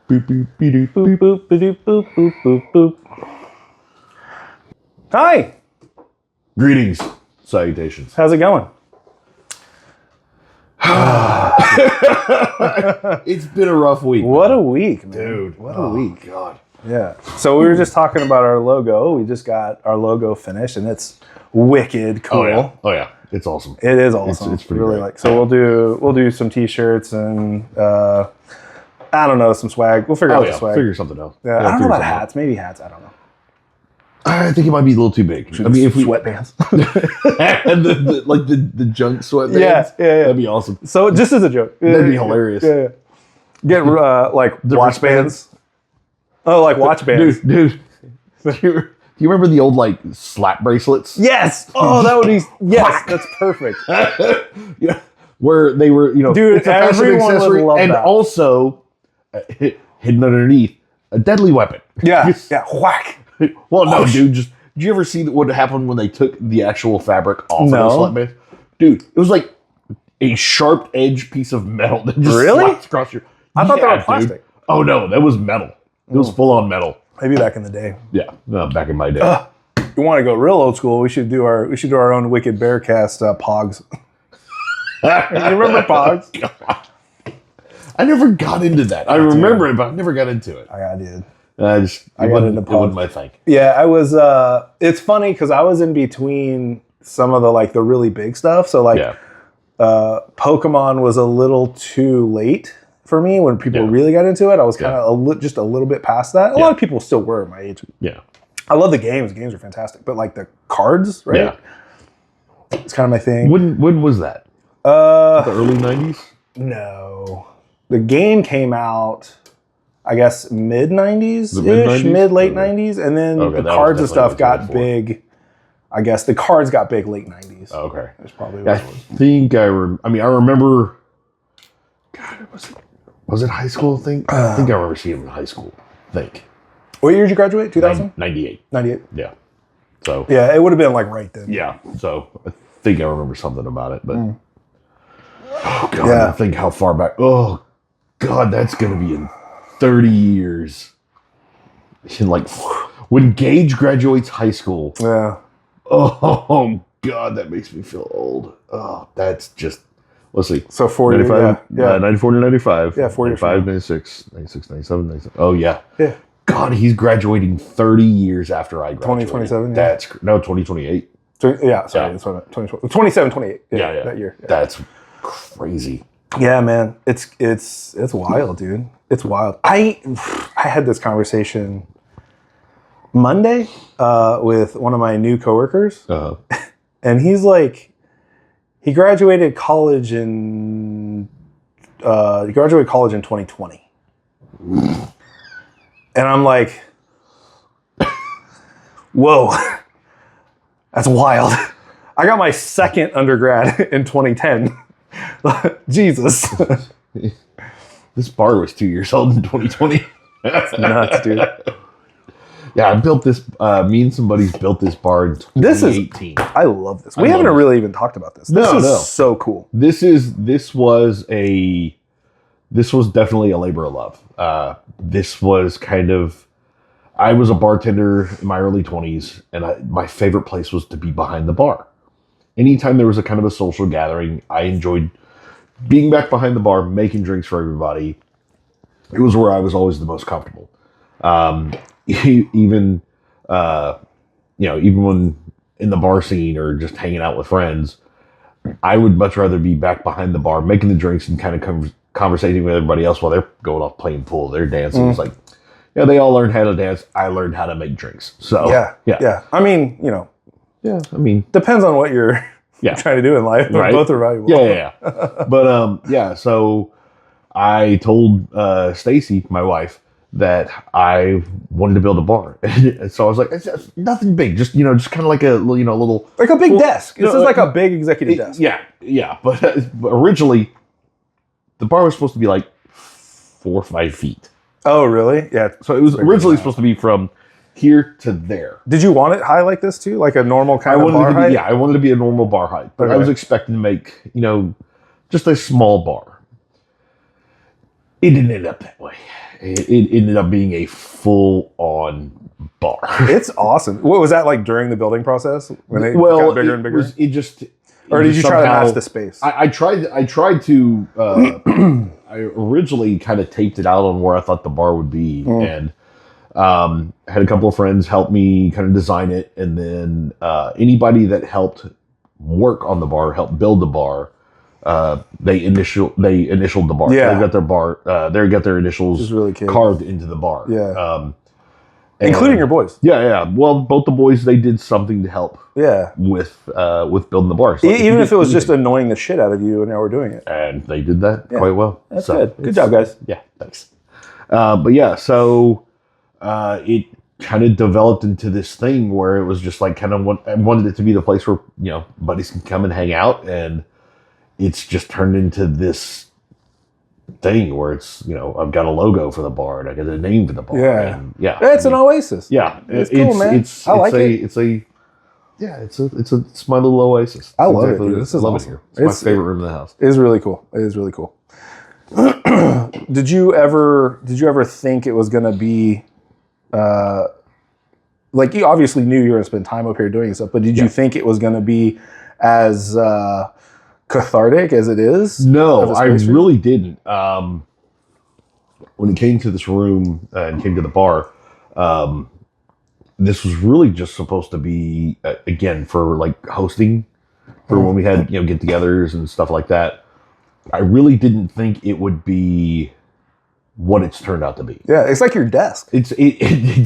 Boop, boop, boop, boop, boop, boop, boop, boop, boop, boop. Hi. Greetings, salutations. How's it going? It's been a rough week. What a week, man. Dude. What a week. God. Yeah. So we were just talking about our logo. We just got our logo finished, and it's wicked cool. Oh yeah. It's awesome. It is awesome. It's pretty really great. like. So we'll do some t-shirts and I don't know, some swag. We'll figure out the swag. Figure something out. Yeah, I don't know about hats. Maybe hats. I don't know. I think it might be a little too big. I mean, if we sweatbands, and the junk sweatbands. Yeah. That'd be awesome. So just as a joke, That'd be hilarious. Yeah. Get like watch bands. Oh, like watch bands, dude. Do you remember the old like slap bracelets? Yes. Oh, that would be That's perfect. Yeah, where they were, dude, it's a fashion everyone accessory, would love and that. Also hidden underneath a deadly weapon. Yeah. Yeah. Whack. Well, no, dude. Did you ever see what happened when they took the actual fabric off of those sweatbands? Dude, it was like a sharp edge piece of metal that just slaps across your. I thought they were plastic. Dude. Oh no, that was metal. It was full on metal. Maybe back in the day. Yeah, back in my day. You want to go real old school? We should do our own Wicked Bearcast Pogs. You remember Pogs? I never got into that. I remember it, but I never got into it. I did. I got into Pogs. It wasn't my thing. Yeah, I was. It's funny because I was in between some of the really big stuff. So Pokemon was a little too late for me when people really got into it. I was kind of just a little bit past that. A lot of people still were my age. Yeah. I love the games. The games are fantastic. But like the cards, right? Yeah. It's kind of my thing. When was that? The early 90s? No. The game came out, I guess, mid-90s-ish, late 90s. And then the cards and stuff got big. I guess the cards got big late 90s. Oh, okay. That's probably what it was. I think I remember... God, was it high school thing? I think I remember seeing him in high school. I think. What year did you graduate? 2000? 98. 98? Yeah. So. Yeah, it would have been like right then. Yeah. So I think I remember something about it, but. Oh, God. I think how far back. Oh, God, that's going to be in 30 years. When Gage graduates high school. Yeah. Oh, God, that makes me feel old. Oh, that's just. Let's see. So 40, 95, 94 to 95. Yeah, 40. 95, 96, 96, 97, 97. Oh, yeah. Yeah. God, he's graduating 30 years after I graduated. 2027, That's 2028. Yeah, sorry. That's what 27, 28. Yeah, that year. Yeah. That's crazy. Yeah, man. It's wild, dude. It's wild. I had this conversation Monday with one of my new coworkers. And he's like, he graduated college in 2020. And I'm like, whoa, that's wild. I got my second undergrad in 2010. Jesus. This bar was 2 years old in 2020. That's nuts, dude. Yeah, I built this. Me and somebody's built this bar in 2018. I love this. We haven't really even talked about this. This is so cool. This was definitely a labor of love. This was kind of. I was a bartender in my early 20s, and my favorite place was to be behind the bar. Anytime there was a kind of a social gathering, I enjoyed being back behind the bar, making drinks for everybody. It was where I was always the most comfortable. Even when in the bar scene or just hanging out with friends, I would much rather be back behind the bar, making the drinks and kind of conversating with everybody else while they're going off playing pool. They're dancing. It's like, they all learned how to dance. I learned how to make drinks. So yeah. I mean, depends on what you're trying to do in life. But both are valuable. Yeah. But so I told Stacy, my wife, that I wanted to build a bar. And so I was like, it's nothing big, just kind of like a little, like a big desk. This is like a big executive desk. Yeah. But originally, the bar was supposed to be like 4 or 5 feet. Oh, really? Yeah. So it was originally supposed to be from here to there. Did you want it high like this too, like a normal kind of bar height? Yeah, I wanted to be a normal bar height, but I was expecting to make just a small bar. It didn't end up that way. it ended up being a full-on bar. It's awesome. What was that like during the building process when it got bigger and bigger? Or did you try to match the space? I tried to. I originally kind of taped it out on where I thought the bar would be, and had a couple of friends help me kind of design it, and then anybody that helped work on the bar, helped build the bar, they initialed the bar. Yeah. They got their bar. They got their initials really carved into the bar. Yeah. Including your boys. Yeah. Well, both the boys, they did something to help. Yeah. With building the bar. So even if it was just annoying the shit out of you, and now we're doing it. And they did that quite well. That's good. Good job, guys. Yeah, thanks. But yeah, so it kind of developed into this thing where it was just like I wanted it to be the place where, buddies can come and hang out, and it's just turned into this thing where it's, I've got a logo for the bar and I got a name for the bar. Yeah. And It's an oasis. Yeah. It's cool, man. I like it. It's my little oasis. I love it. This is awesome. It here. It's my favorite room in the house. It is really cool. Did you ever think it was going to be, like you obviously knew you were going to spend time up here doing stuff, but did you think it was going to be as cathartic as it is? No, I really didn't. When it came to this room and came to the bar, this was really just supposed to be, again, for like hosting, for when we had, get-togethers and stuff like that. I really didn't think it would be what it's turned out to be. Yeah, it's like your desk. It's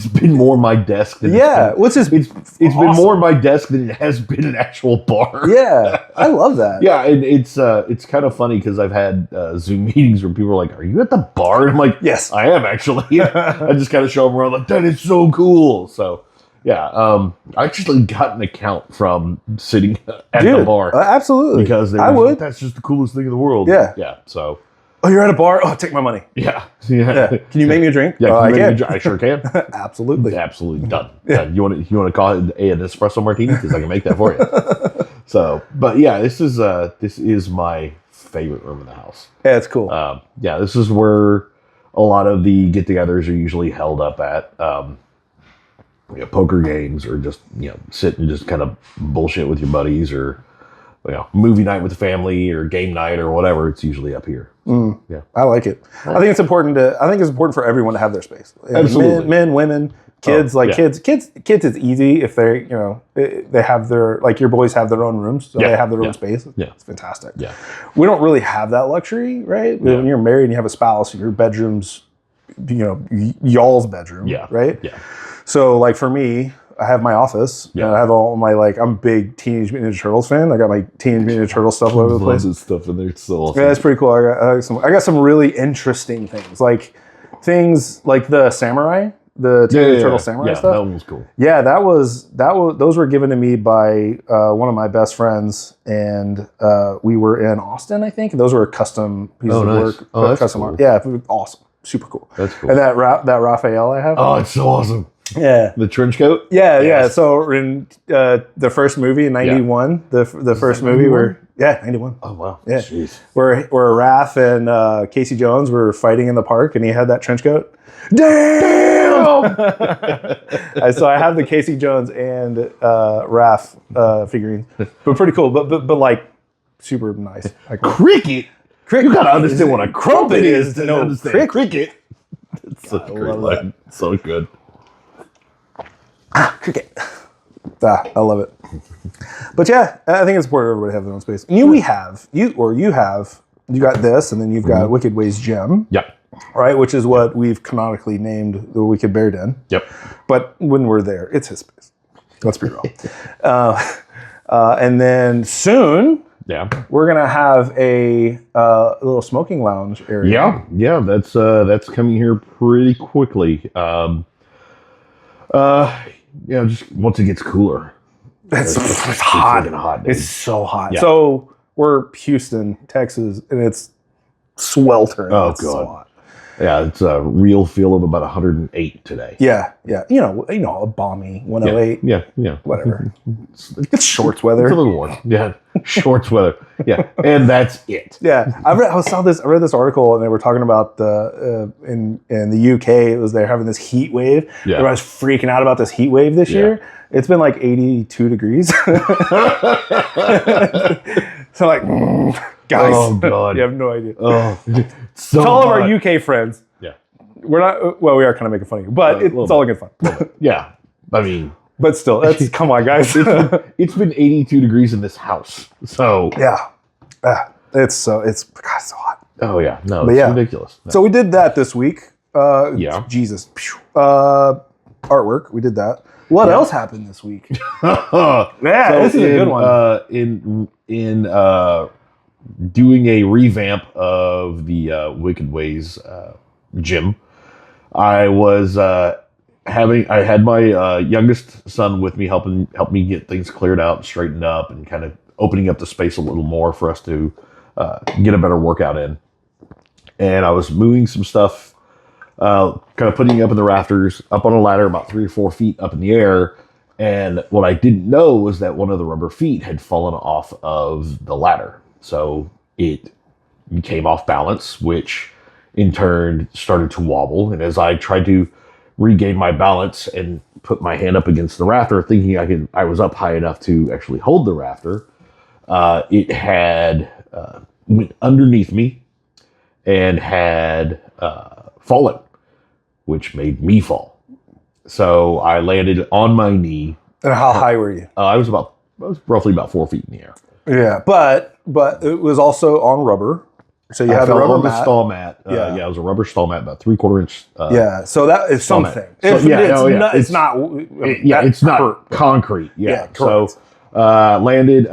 been more my desk than it's been more my desk than it has been an actual bar. Yeah, I love that. Yeah, and it's kind of funny because I've had Zoom meetings where people are like, "Are you at the bar?" And I'm like, "Yes, I am actually." I just kind of show them around like, "That is so cool." So yeah, I actually got an account from sitting at the bar. Absolutely, because that's just the coolest thing in the world. Yeah. So. Oh, you're at a bar? Oh, take my money. Yeah. Can you make me a drink? Yeah, I sure can. Absolutely. Absolutely done. Yeah. You want to call it an espresso martini? Because I can make that for you. So, but yeah, this is my favorite room in the house. Yeah, it's cool. This is where a lot of the get-togethers are usually held up at. Poker games, or just sit and just kind of bullshit with your buddies, or movie night with the family, or game night, or whatever. It's usually up here. Yeah, I like it. I think it's important for everyone to have their space. Absolutely. Men, women, kids. Kids. It's easy if they have their, like, your boys have their own rooms, so they have their own space. Yeah, it's fantastic. Yeah, we don't really have that luxury, right? When you're married and you have a spouse, your bedroom's, y'all's bedroom. Yeah, right. Yeah. So, like, for me, I have my office. Yeah. And I have all my, I'm a big Teenage Mutant Ninja Turtles fan. I got my Teenage Mutant Ninja Turtle stuff all over the place. Stuff in there. It's so awesome. Yeah, that's pretty cool. I got some really interesting things like the samurai, the Teenage Turtle samurai stuff. That one was cool. Yeah, those were given to me by one of my best friends, and we were in Austin, I think. And those were custom pieces of work. Oh, that's custom cool. art. Yeah, awesome, super cool. That's cool. And that Raphael I have. Oh, it's so awesome. Yeah, the trench coat. Yeah. So in the first movie in '91, the first movie 91. Oh wow. Yeah. Jeez. Where Raph and Casey Jones were fighting in the park, and he had that trench coat. Damn. So I have the Casey Jones and Raph figurines, but pretty cool. But like super nice. Cricket. You gotta understand what a crumpet is to know cricket. It's such a great line. So good. Cricket. I love it. But yeah, I think it's important for everybody to have their own space. And you got this, and then you've got Wicked Ways Gym. Yep. Right, which is what we've canonically named the Wicked Bear Den. Yep. But when we're there, it's his space. Let's be real. And then soon, we're gonna have a little smoking lounge area. Yeah. That's coming here pretty quickly. Just once it gets cooler. It's hot. Hot. It's so hot. Yeah. So we're Houston, Texas, and it's sweltering. Oh, it's God. So hot. Yeah, it's a real feel of about 108 today. Yeah. You know, a balmy 108. Yeah. Whatever. It's shorts weather. It's a little warm. Yeah, shorts weather. Yeah, and that's it. Yeah, I read this article, and they were talking about the in the UK. It was they're having this heat wave. Yeah. Everybody's freaking out about this heat wave this year. It's been like 82 degrees. So like, guys, oh god, you have no idea. Oh, so Tell all of our UK friends. Yeah, we're not. Well, we are kind of making fun of you, but it's all in good fun. Yeah, I mean, but still, come on, guys. It's been 82 degrees in this house, so yeah, it's hot. Oh yeah, no, it's ridiculous. No. So we did that this week. Jesus, artwork. We did that. What else happened this week? So this is a good one. In doing a revamp of the Wicked Ways gym, I was I had my youngest son with me help me get things cleared out, straightened up, and kind of opening up the space a little more for us to get a better workout in. And I was moving some stuff. Kind of putting it up in the rafters, up on a ladder about 3 or 4 feet up in the air. And what I didn't know was that one of the rubber feet had fallen off of the ladder. So it came off balance, which in turn started to wobble. And as I tried to regain my balance and put my hand up against the rafter, thinking I was up high enough to actually hold the rafter, it had went underneath me and had fallen, which made me fall. So I landed on my knee. And how high were you? I was roughly about 4 feet in the air. Yeah, but it was also on rubber. So you had the rubber mat. Stall mat. It was a rubber stall mat, about 3/4 inch. So that is something. It's not. It's not concrete. Yeah. So landed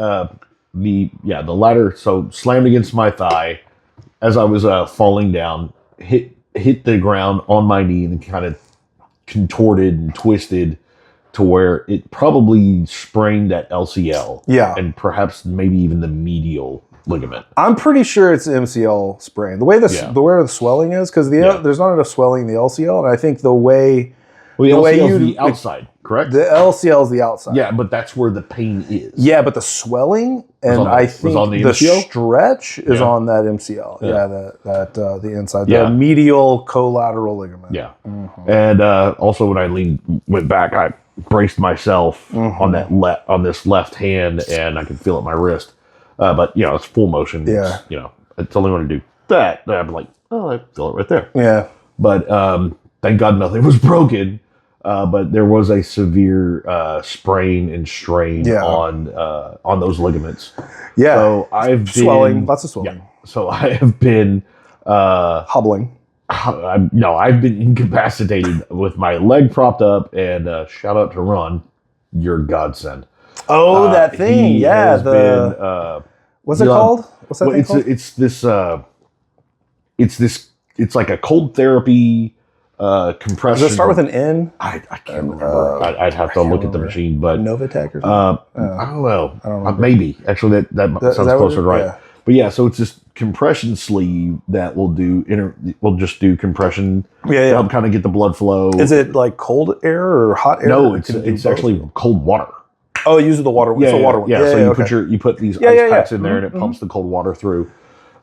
the ladder. So slammed against my thigh as I was falling down. Hit the ground on my knee and kind of contorted and twisted to where it probably sprained that LCL. Yeah. And perhaps maybe even the medial ligament. I'm pretty sure it's MCL sprain. The way the swelling is, because there's not enough swelling in the LCL, and I think the way the outside, correct? The LCL is the outside. Yeah, but that's where the pain is. Yeah, but the swelling and I think the stretch is on that MCL. Yeah, the inside, the medial collateral ligament. Yeah, and also when I went back, I braced myself on this left hand, and I could feel it in my wrist. But it's full motion. Yeah, it's only when I do that I'm like, oh, I feel it right there. Yeah, but thank God nothing was broken. But there was a severe sprain and strain on those ligaments. Yeah. So lots of swelling. Yeah. So I have been hobbling. I've been incapacitated with my leg propped up. And shout out to Ron, your godsend. Oh, that thing! Yeah, what's it called? What's that thing called? It's like a cold therapy. Compression. Does it start with an N? I can't remember. I'd have to look at the machine, but Novotec or something. I don't know. Maybe actually that sounds closer to right. Yeah. But yeah, so it's this compression sleeve that will just do compression. To help kind of get the blood flow. Is it like cold air or hot air? No, it's actually cold water. Oh, it uses the water. It's a water one. Yeah. So you put these ice packs in there, and it pumps the cold water through.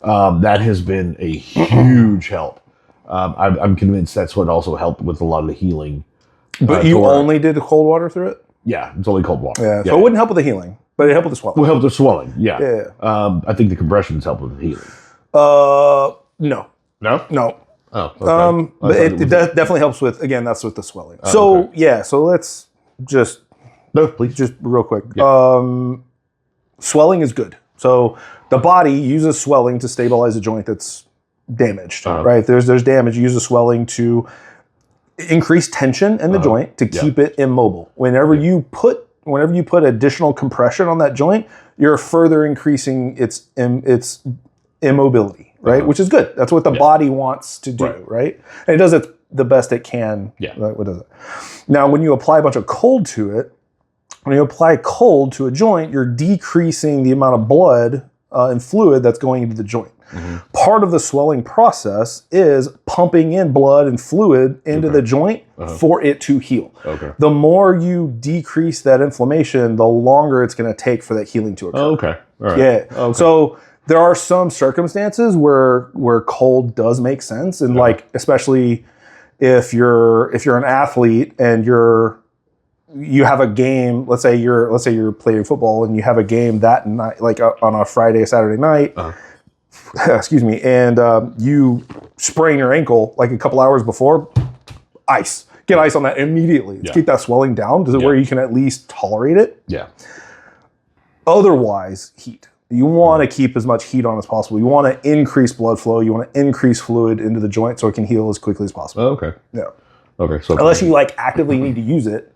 That has been a huge help. I'm convinced that's what also helped with a lot of the healing. But you only did the cold water through it? Yeah, it's only cold water. Yeah, so it wouldn't help with the healing, but it helped with the swelling. Will help with the swelling, yeah. I think the compressions help with the healing. No. No? No. Oh, okay. But it definitely helps with, again, that's with the swelling. So let's just... No, please. Just real quick. Yeah. Swelling is good. So the body uses swelling to stabilize a joint that's damaged, right? There's damage. You use the swelling to increase tension in the joint to keep it immobile. Whenever you put additional compression on that joint, you're further increasing its immobility, right? Which is good. That's what the body wants to do, right? And it does it the best it can. Yeah. Right? What does it? Now, when you apply a bunch of cold to it, when you apply cold to a joint, you're decreasing the amount of blood and fluid that's going into the joint. Part of the swelling process is pumping in blood and fluid into the joint for it to heal. The more you decrease that inflammation, the longer it's going to take for that healing to occur. Okay. All right. Yeah. Okay. So there are some circumstances where cold does make sense, and like especially if you're an athlete and you have a game. Let's say you're playing football and you have a game that night, like on a Friday, Saturday night. Excuse me, and you sprain your ankle like a couple hours before. Ice. Get ice on that immediately. To keep that swelling down to where you can at least tolerate it. Yeah. Otherwise, heat. You want to keep as much heat on as possible. You want to increase blood flow. You want to increase fluid into the joint so it can heal as quickly as possible. Okay. Yeah. Okay. So unless you like actively need to use it.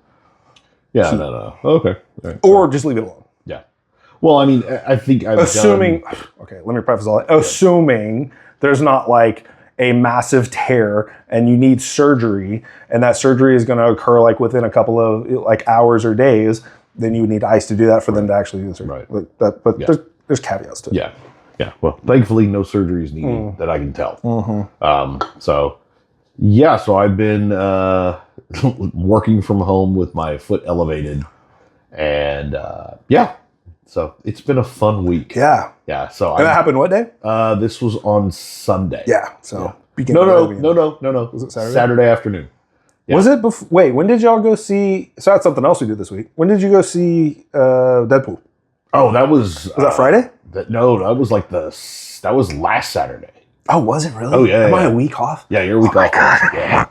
Yeah. No. Okay. Right. Or just leave it alone. Yeah. Well, I mean, I think assuming. Okay. Let me preface all that. Assuming there's not like a massive tear and you need surgery, and that surgery is going to occur like within a couple of like hours or days, then you would need ice to do that for them to actually do the surgery. Right. Like that, but there's caveats to it. Yeah. Yeah. Well, thankfully, no surgery is needed that I can tell. So I've been working from home with my foot elevated, and so it's been a fun week. Yeah. Yeah. So and that happened what day? This was on Sunday. Yeah. So no. Was it Saturday? Saturday afternoon. Yeah. Was it before? Wait, when did y'all go see? So that's something else we did this week. When did you go see Deadpool? Oh, that was. Was that Friday? That was last Saturday. Oh, was it really? Oh yeah. Am I a week off? Yeah, you're a week off. Yeah.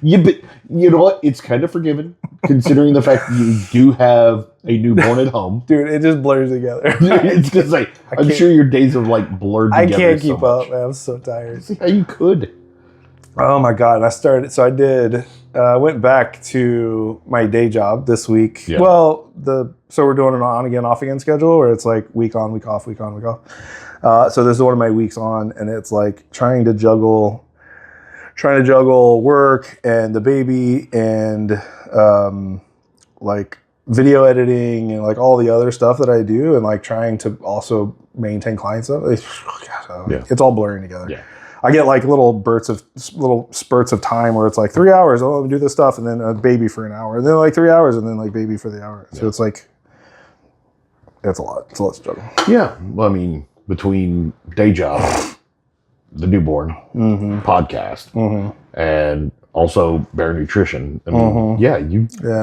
Yeah, but you know what? It's kind of forgiven, considering the fact that you do have a newborn at home. Dude, it just blurs together. It's just like I'm sure your days have like blurred together. I can't keep up, man. I'm so tired. Yeah, you could. Oh my god! And I went back to my day job this week. Yeah. Well, so we're doing an on again, off again schedule where it's like week on, week off, week on, week off. So this is one of my weeks on, and it's like trying to juggle work and the baby and like video editing and like all the other stuff that I do, and like trying to also maintain client stuff. It's all blurring together. Yeah. I get like little spurts of time where it's like 3 hours. Oh, let me do this stuff, and then a baby for an hour, and then like 3 hours, and then like baby for the hour. So it's like it's a lot. It's a lot to juggle. Yeah. Well, I mean, between day job, the newborn, podcast, and also Bear Nutrition. I mean,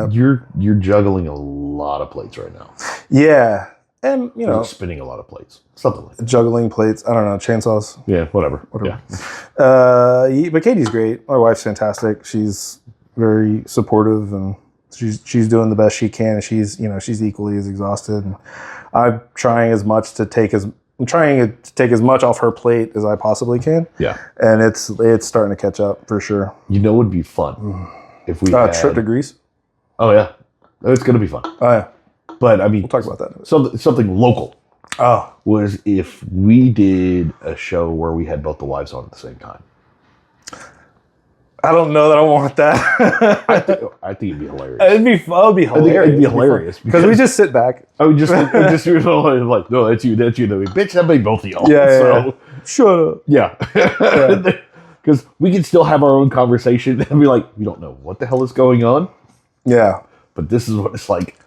you're juggling a lot of plates right now. Yeah. And, you're spinning a lot of plates. Something like that. Juggling plates. I don't know. Chainsaws. Yeah, whatever. Yeah. But Katie's great. My wife's fantastic. She's very supportive, and she's doing the best she can. And she's equally as exhausted. And I'm trying as much to take as much off her plate as I possibly can. Yeah. And it's starting to catch up for sure. You know, it would be fun if we had trip to Greece. Oh yeah, it's gonna be fun. Oh yeah. But I mean, we'll talk about that. Something local. Oh, was if we did a show where we had both the wives on at the same time. I don't know that I want that. I think it'd be hilarious. It'd be hilarious. It'd be hilarious because we just sit back. I would just like, no, that's you. Bitch, that'd be both of y'all. Yeah. Shut up. Yeah. Because we can still have our own conversation and be like, we don't know what the hell is going on. Yeah. But this is what it's like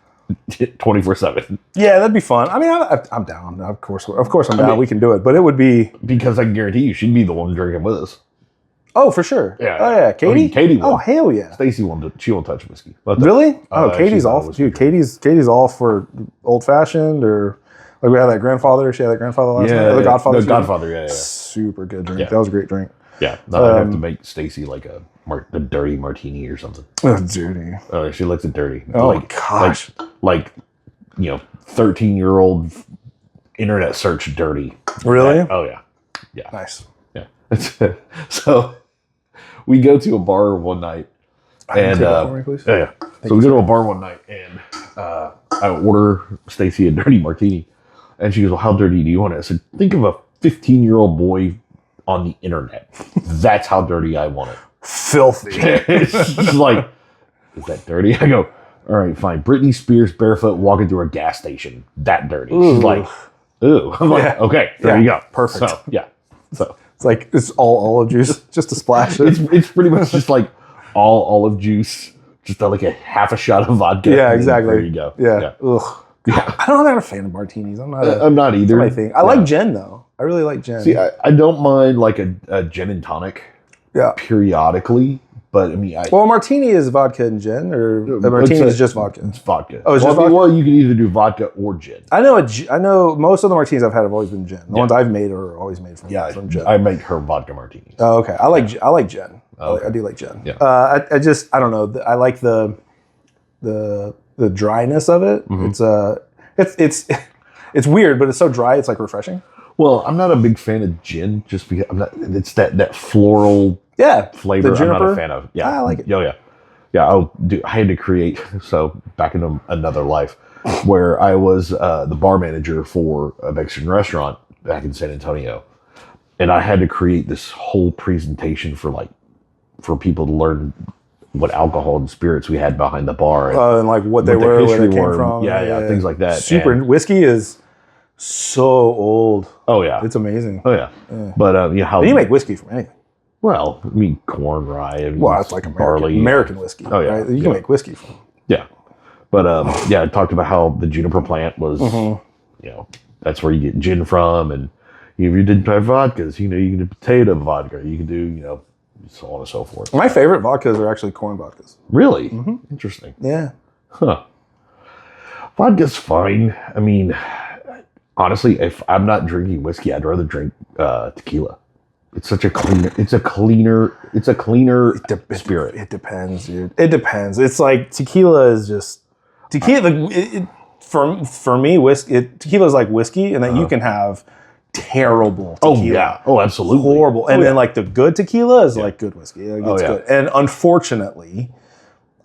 24/7. Yeah, that'd be fun. I mean, I'm down. Of course I'm down. We can do it. But it would be... Because I can guarantee you she'd be the one drinking with us. Oh, for sure. Yeah. Oh, yeah. Katie? I mean, Katie will. Oh, hell yeah. Stacey she won't touch whiskey. Really? Katie's all... Dude, Katie's all for old-fashioned or... Like we had that grandfather. She had that grandfather last night. The Godfather. The Godfather, yeah. Super good drink. Yeah. That was a great drink. Yeah. I'd have to make Stacey like a dirty martini or something. Oh, dirty. She likes it dirty. Oh, gosh. Like 13-year-old internet search dirty. Really? Oh, yeah. Yeah. Nice. Yeah. So we go to a bar one night. And for me, please. Yeah. So we go to a bar one night and I order Stacey a dirty martini. And she goes, well, how dirty do you want it? I said, think of a 15-year-old boy on the internet. That's how dirty I want it. Filthy. She's like, is that dirty? I go, all right, fine. Britney Spears barefoot walking through a gas station. That dirty. Ooh. She's like, Ooh. I'm like, okay, there you go. Perfect. So, yeah. So it's like it's all olive juice, just to splash it. it's pretty much just like all olive juice, just like a half a shot of vodka. Yeah, exactly. There you go. Yeah. Ugh. Yeah. I'm not a fan of martinis. I'm not either. my thing. I like gin though. I really like gin. See, I don't mind like a gin and tonic. Yeah. Periodically, but I mean, well, a martini is vodka and gin, or a martini is just vodka. It's vodka. Oh, it's just vodka? Well, you can either do vodka or gin. I know most of the martinis I've had have always been gin. The ones I've made are always made from gin. I make her vodka martinis. Oh, okay. I like gin. Okay. I do like gin. Yeah. I don't know. I like the dryness of it. Mm-hmm. It's weird, but it's so dry. It's like refreshing. Well, I'm not a big fan of gin, just because it's that floral flavor. The juniper. I'm not a fan of. Yeah, I like it. Oh yeah. I had to create back in another life where I was the bar manager for a Mexican restaurant back in San Antonio, and I had to create this whole presentation for people to learn what alcohol and spirits we had behind the bar, and like what they were, where they came from. Yeah, things like that. Whiskey is so old. Oh yeah, it's amazing. Oh yeah. But how you make whiskey from anything? Well, I mean corn, rye, it's like American whiskey. Oh yeah, right? You can make whiskey from. Yeah, but I talked about how the juniper plant was, that's where you get gin from, and if you did try vodkas, you can do potato vodka, you can do so on and so forth. My favorite vodkas are actually corn vodkas. Really? Mm-hmm. Interesting. Yeah. Huh. Vodka's fine. I mean, honestly, if I'm not drinking whiskey, I'd rather drink tequila. It's such a cleaner. It's a cleaner spirit. It depends, dude. It depends. It's like tequila is just tequila. For me, tequila is like whiskey, and then you can have terrible tequila. Oh yeah. Oh, absolutely. Horrible. And then like the good tequila is like good whiskey. Like, it's good. And unfortunately,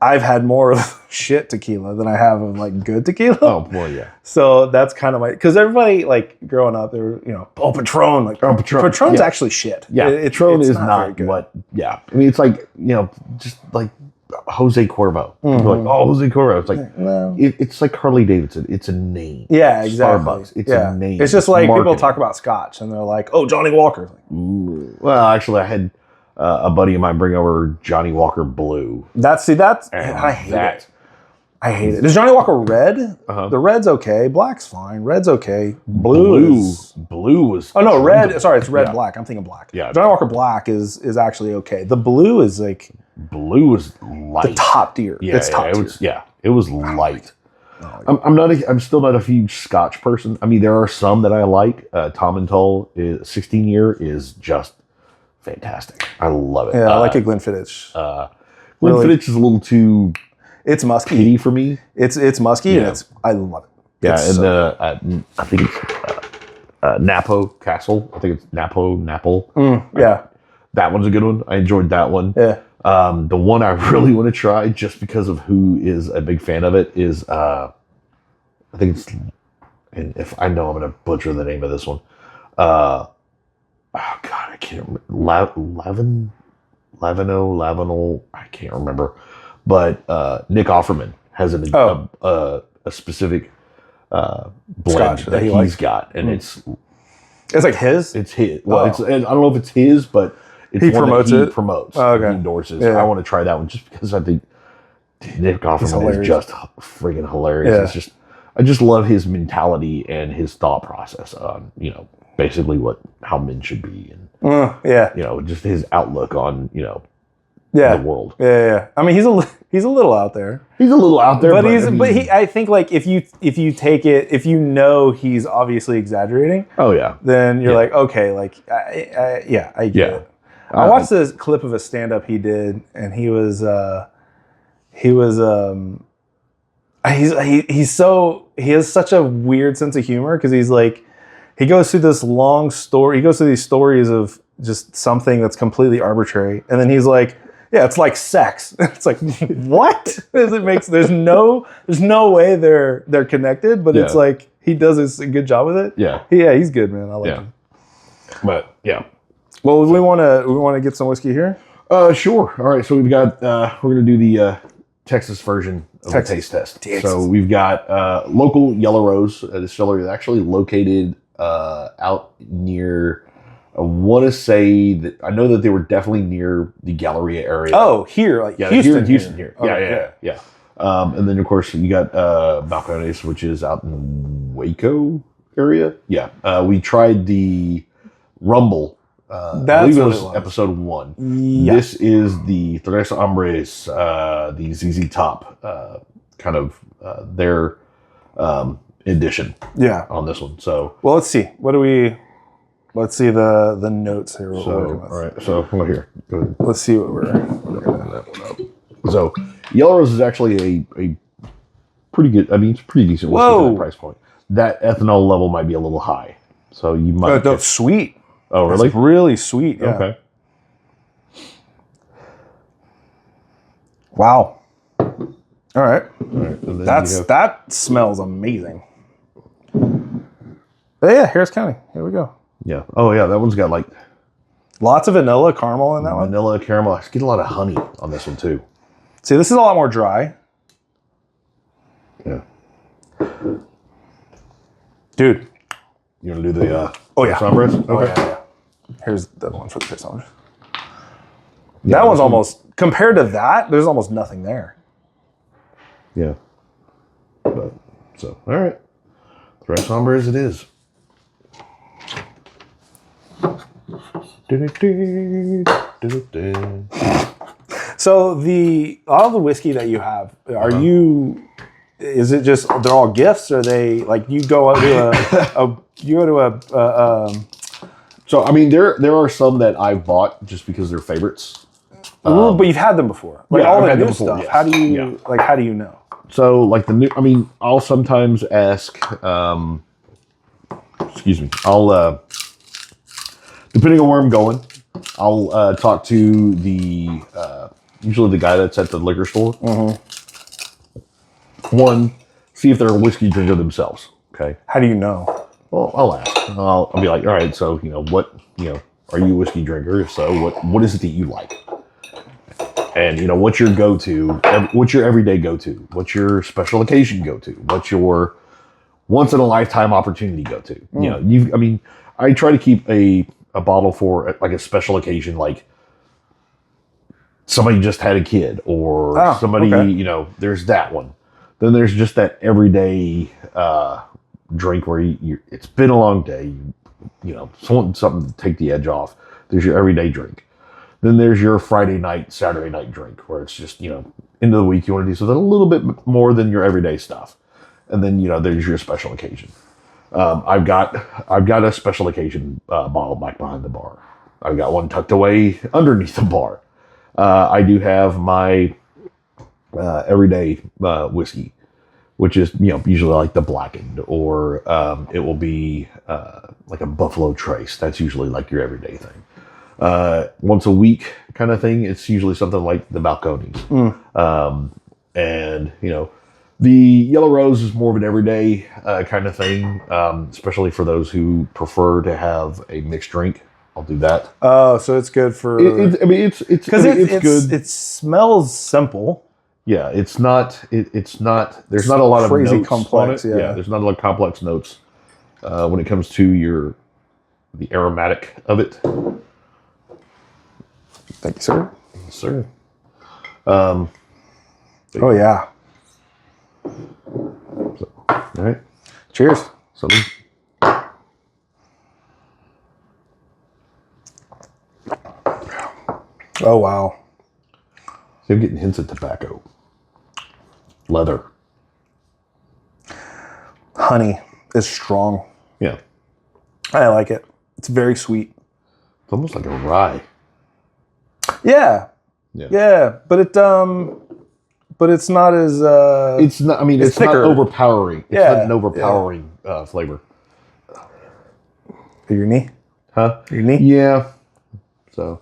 I've had more of shit tequila than I have of like good tequila. Oh boy, yeah. So that's kind of because everybody like growing up, they were Patron. Patron's actually shit. Yeah, Patron is not what. Yeah, I mean it's like just like Jose Cuervo. Mm-hmm. Like Jose Cuervo. It's like no. It's like Harley Davidson. It's a name. Yeah, exactly. Starbucks. It's a name. It's just like marketing. People talk about Scotch and they're like, oh, Johnny Walker. Well, actually, I had a buddy of mine bring over Johnny Walker Blue. I hate it. I hate it. Is Johnny Walker red? The red's okay. Black's fine. Red's okay. Blue was. Oh no, red. Sorry, it's red. Black. I'm thinking black. Yeah. Johnny Walker Black is actually okay. The blue is like. Blue is light. The top tier. Yeah, it's top tier. It was light. I'm still not a huge Scotch person. I mean, there are some that I like. Tom and Toll 16 year is just fantastic. I love it. Yeah, I like a Glenfiddich. Glenfiddich is a little too. It's musky peaty for me. It's musky and I love it. Yeah, I think it's Napo Castle. I think it's Napo. Yeah, that one's a good one. I enjoyed that one. Yeah. The one I really want to try, just because of who is a big fan of it, is I think it's, and if I know I'm going to butcher the name of this one. Oh God, I can't remember. Lavinol. I can't remember. But Nick Offerman has a specific blend Scotch that he's got, and it's like his. It's his. Well, I don't know if it's his, but. It's he promotes it. Promotes. Oh, okay. He endorses. Yeah. I want to try that one just because I think Nick Offerman is just friggin' hilarious. Yeah. I just love his mentality and his thought process on basically how men should be and just his outlook on the world. Yeah. I mean, he's a little out there. He's a little out there, I think like if you take it, if he's obviously exaggerating. Oh yeah. Then you're like, okay, like I get it. I watched this clip of a stand-up he did, and he has such a weird sense of humor because he's like, he goes through this long story. He goes through these stories of just something that's completely arbitrary, and then he's like, yeah, it's like sex. It's like, what? There's no way they're connected, but it's like he does a good job with it. Yeah, he's good, man. I like him. But yeah. Well, we want to get some whiskey here. Sure. All right. So we've got we're gonna do the Texas version of the taste test. So we've got local Yellow Rose distillery that's actually located out near. I want to say that I know that they were definitely near the Galleria area. Oh, here, like Houston here. Okay, Yeah. And then of course you got Balcones, which is out in Waco area. Yeah. We tried the Rumble. I believe it was episode 1. Yeah. This is the Tres Hombres, the ZZ Top kind of their edition. Yeah. On this one. So well, let's see. Let's see the notes here. All right. So look here. Go ahead. Let's see what we're gonna. So Yellow Rose is actually a pretty good. I mean, it's pretty decent whiskey for that price point. That ethanol level might be a little high, so you might. Oh, sweet. Oh, really? It's really sweet. Yeah. Okay. Wow. All right. And then that smells amazing. But yeah, Harris County. Here we go. Yeah. Oh, yeah. That one's got like lots of vanilla caramel in that one. Vanilla caramel. I get a lot of honey on this one too. See, this is a lot more dry. Yeah. Dude. You want to do the Sombras? Okay. Oh, yeah. Here's the other one for the Tres Hombres. That one's almost, compared to that, there's almost nothing there. Yeah. But, so, all right. Tres Hombres it is. So all the whiskey that you have, is it just, they're all gifts? Or are they, like, you go to so, I mean, there are some that I've bought just because they're favorites. But you've had them before. Like all the new stuff. Yes. How do you know? So, like I'll sometimes ask, excuse me, I'll, depending on where I'm going, I'll talk to usually the guy that's at the liquor store. Mm-hmm. One, see if they're a whiskey drinker themselves. Okay. How do you know? Well, I'll ask. I'll be like, all right, so, what, are you a whiskey drinker? If so, what is it that you like? And, what's your go-to? What's your everyday go-to? What's your special occasion go-to? What's your once-in-a-lifetime opportunity go-to? I try to keep a bottle for, like, a special occasion, like somebody just had a kid or somebody, there's that one. Then there's just that everyday drink where it's been a long day, something to take the edge off. There's your everyday drink. Then there's your Friday night, Saturday night drink where it's just, end of the week you want to do something a little bit more than your everyday stuff. And then, there's your special occasion. I've got a special occasion bottle back behind the bar. I've got one tucked away underneath the bar. I do have my everyday whiskey, which is, usually like the blackened, or it will be like a Buffalo Trace. That's usually like your everyday thing. Once a week kind of thing, it's usually something like the Balcones. And, the Yellow Rose is more of an everyday kind of thing, especially for those who prefer to have a mixed drink. I'll do that. Oh, so it's good for... it's good. It smells simple. Yeah, it's not, there's not a lot of crazy notes complex, on it. Yeah, there's not a lot of complex notes when it comes to the aromatic of it. Thank you, sir. Yes, sir. Oh, yeah. So, all right. Cheers. Something. Oh, wow. See, I'm getting hints of tobacco. Leather. Honey is strong. Yeah. I like it. It's very sweet. It's almost like a rye. Yeah. But it's not as it's not, it's thicker. Not overpowering. It's not an overpowering flavor. Your knee? Huh? Your knee? Yeah. So.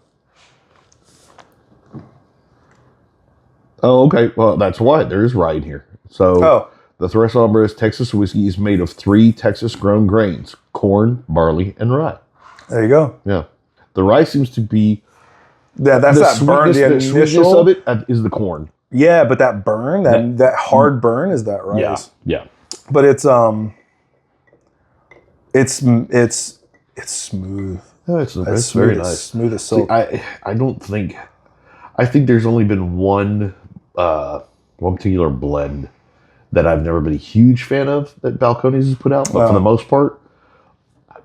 Oh, okay. Well, that's why there is rye in here. So the Tres Hombres Texas whiskey is made of 3 Texas-grown grains: corn, barley, and rye. There you go. Yeah. The rye seems to be... Yeah, that's that burn. The sweetness of it is the corn. Yeah, but that burn, that hard burn is that rice. Yeah. But it's It's smooth. Yeah, it's very nice. Smooth as silk. See, I think there's only been one particular blend that I've never been a huge fan of that Balcones has put out, but for the most part,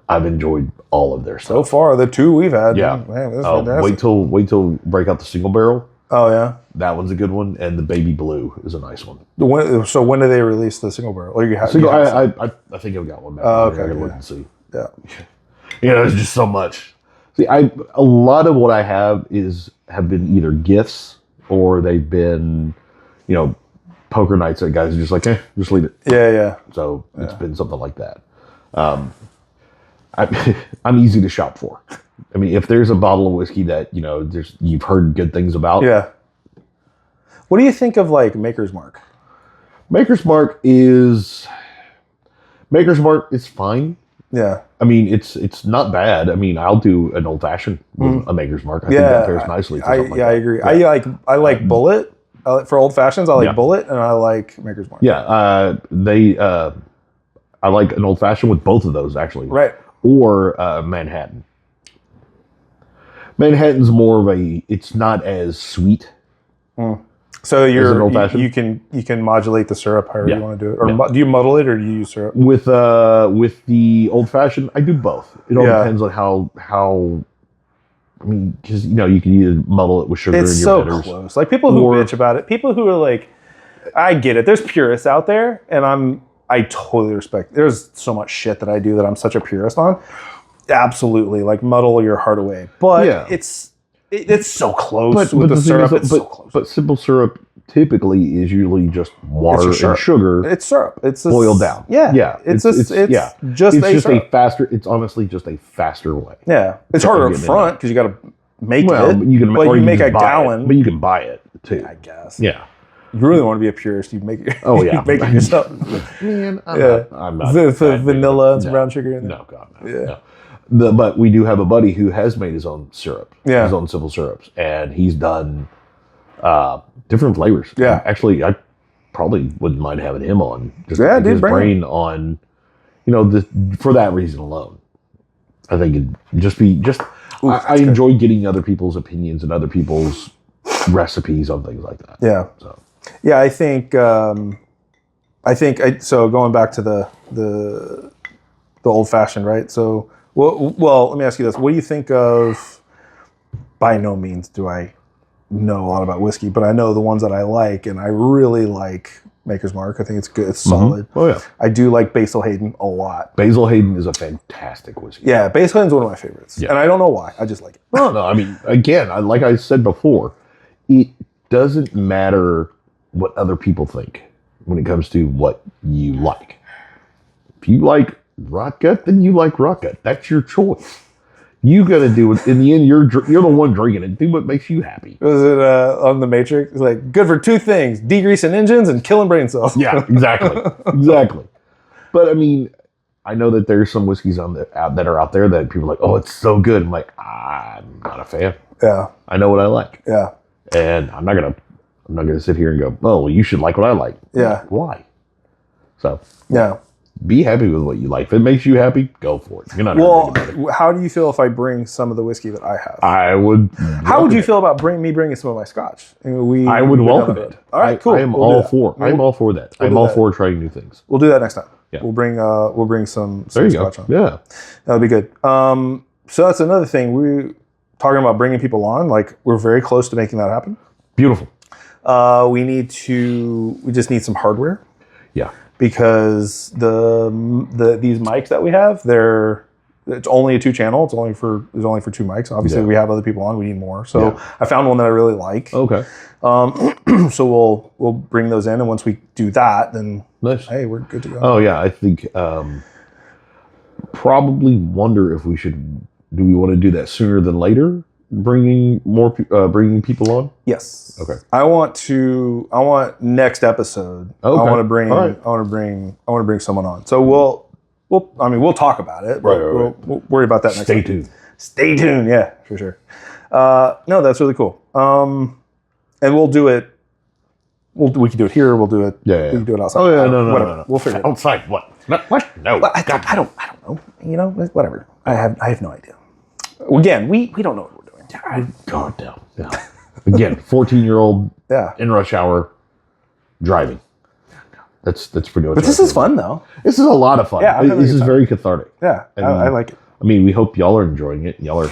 I've enjoyed all of their stuff. So far, the two we've had. Yeah. Man, that's fantastic. Wait till break out the single barrel. Oh yeah, that one's a good one, and the baby blue is a nice one. So when do they release the single barrel? Or I think I've got one back. Oh, okay. I gotta look and see. Yeah. There's just so much. See, a lot of what I have been either gifts or they've been, poker nights that guys are just like, just leave it. Yeah. So it's been something like that. I'm easy to shop for. I mean, if there's a bottle of whiskey that, you've heard good things about. Yeah. What do you think of like Maker's Mark? Maker's Mark is fine. Yeah. I mean, it's not bad. I mean, I'll do an old fashioned with a Maker's Mark. I think that pairs nicely. I agree. Yeah. I like Bullet for old fashions. I like Bullet and I like Maker's Mark. Yeah. I like an old fashioned with both of those actually. Right. Or Manhattan. Manhattan's more of it's not as sweet. So you can modulate the syrup however you want to do it, or do you muddle it or do you use syrup? With the old fashioned, I do both. It all depends on how. I mean, because you can either muddle it with sugar. It's in your so bitters, close. Like people who bitch about it, people who are like, I get it. There's purists out there, and I totally respect. There's so much shit that I do that I'm such a purist on. Absolutely, like muddle your heart away, but it's so close with the syrup. It's so close. But simple syrup typically is usually just water and sugar. It's syrup. It's boiled down. Yeah. It's just a faster. It's honestly just a faster way. Yeah, it's harder up front because you got to make it. But you can make a gallon, but you can buy it too. I guess. Yeah. You really want to be a purist? You make it. Oh yeah, you make it yourself. Man, I'm not. The vanilla and some brown sugar in there. No, God, no. Yeah. But we do have a buddy who has made his own syrup, his own simple syrups, and he's done different flavors. Yeah, actually, I probably wouldn't mind having him on. Just his brain on, for that reason alone. I think it'd just be I enjoy getting other people's opinions and other people's recipes on things like that. Yeah. So. Yeah, I think. So going back to the old fashioned, right? So. Well, let me ask you this. What do you think of, by no means do I know a lot about whiskey, but I know the ones that I like, and I really like Maker's Mark. I think it's good. It's solid. Oh, yeah. I do like Basil Hayden a lot. Basil Hayden is a fantastic whiskey. Yeah, Basil Hayden's one of my favorites. Yeah. And I don't know why. I just like it. No. I mean, again, like I said before, it doesn't matter what other people think when it comes to what you like. If you like rot gut, then you like rot gut. That's your choice. You got to do it. In the end, you're the one drinking it. Do what makes you happy. Was it on the Matrix? It's like good for two things: degreasing engines and killing brain cells. Yeah, exactly. But I mean, I know that there's some whiskeys that are out there that people are like, oh, it's so good. I'm like, I'm not a fan. Yeah, I know what I like. Yeah, and I'm not gonna sit here and go, oh, well, you should like what I like. Yeah, why? So yeah. Be happy with what you like. If it makes you happy, go for it. You're not. Well, how do you feel if I bring some of the whiskey that I have? I would. How would you feel about me bringing some of my scotch? I would welcome it. All right, cool. I am all for that. I'm all for trying new things. We'll do that next time. Yeah. We'll bring some there you scotch go. on. Yeah, that'll be good. So that's another thing. We talking about bringing people on. Like we're very close to making that happen. Beautiful. We just need some hardware. Yeah. Because these mics that we have, it's only a 2-channel. There's only for 2 mics. Obviously, we have other people on. We need more. So I found one that I really like. Okay. So we'll bring those in, and once we do that, then nice. Hey, we're good to go. Oh yeah, I think probably wonder if we want to do that sooner than later. Bringing people on. Yes. Okay. I want next episode. Okay. I want to bring someone on. So we'll talk about it. Right. We'll worry about that next Stay time. tuned. Stay tuned. Yeah, for sure. No, that's really cool. And we'll do it we can do it here. We'll do it. Yeah. We can do it outside. Oh yeah, no. We'll figure it out. Outside what? What? No. Well, I don't know. You know, whatever. I have no idea. Again, we don't know what we're doing. God damn. Yeah. Again, 14-year-old in rush hour driving. That's pretty much. But this is fun though. This is a lot of fun. Yeah, this is very cathartic. Yeah, I like it. I mean, we hope y'all are enjoying it. Y'all are,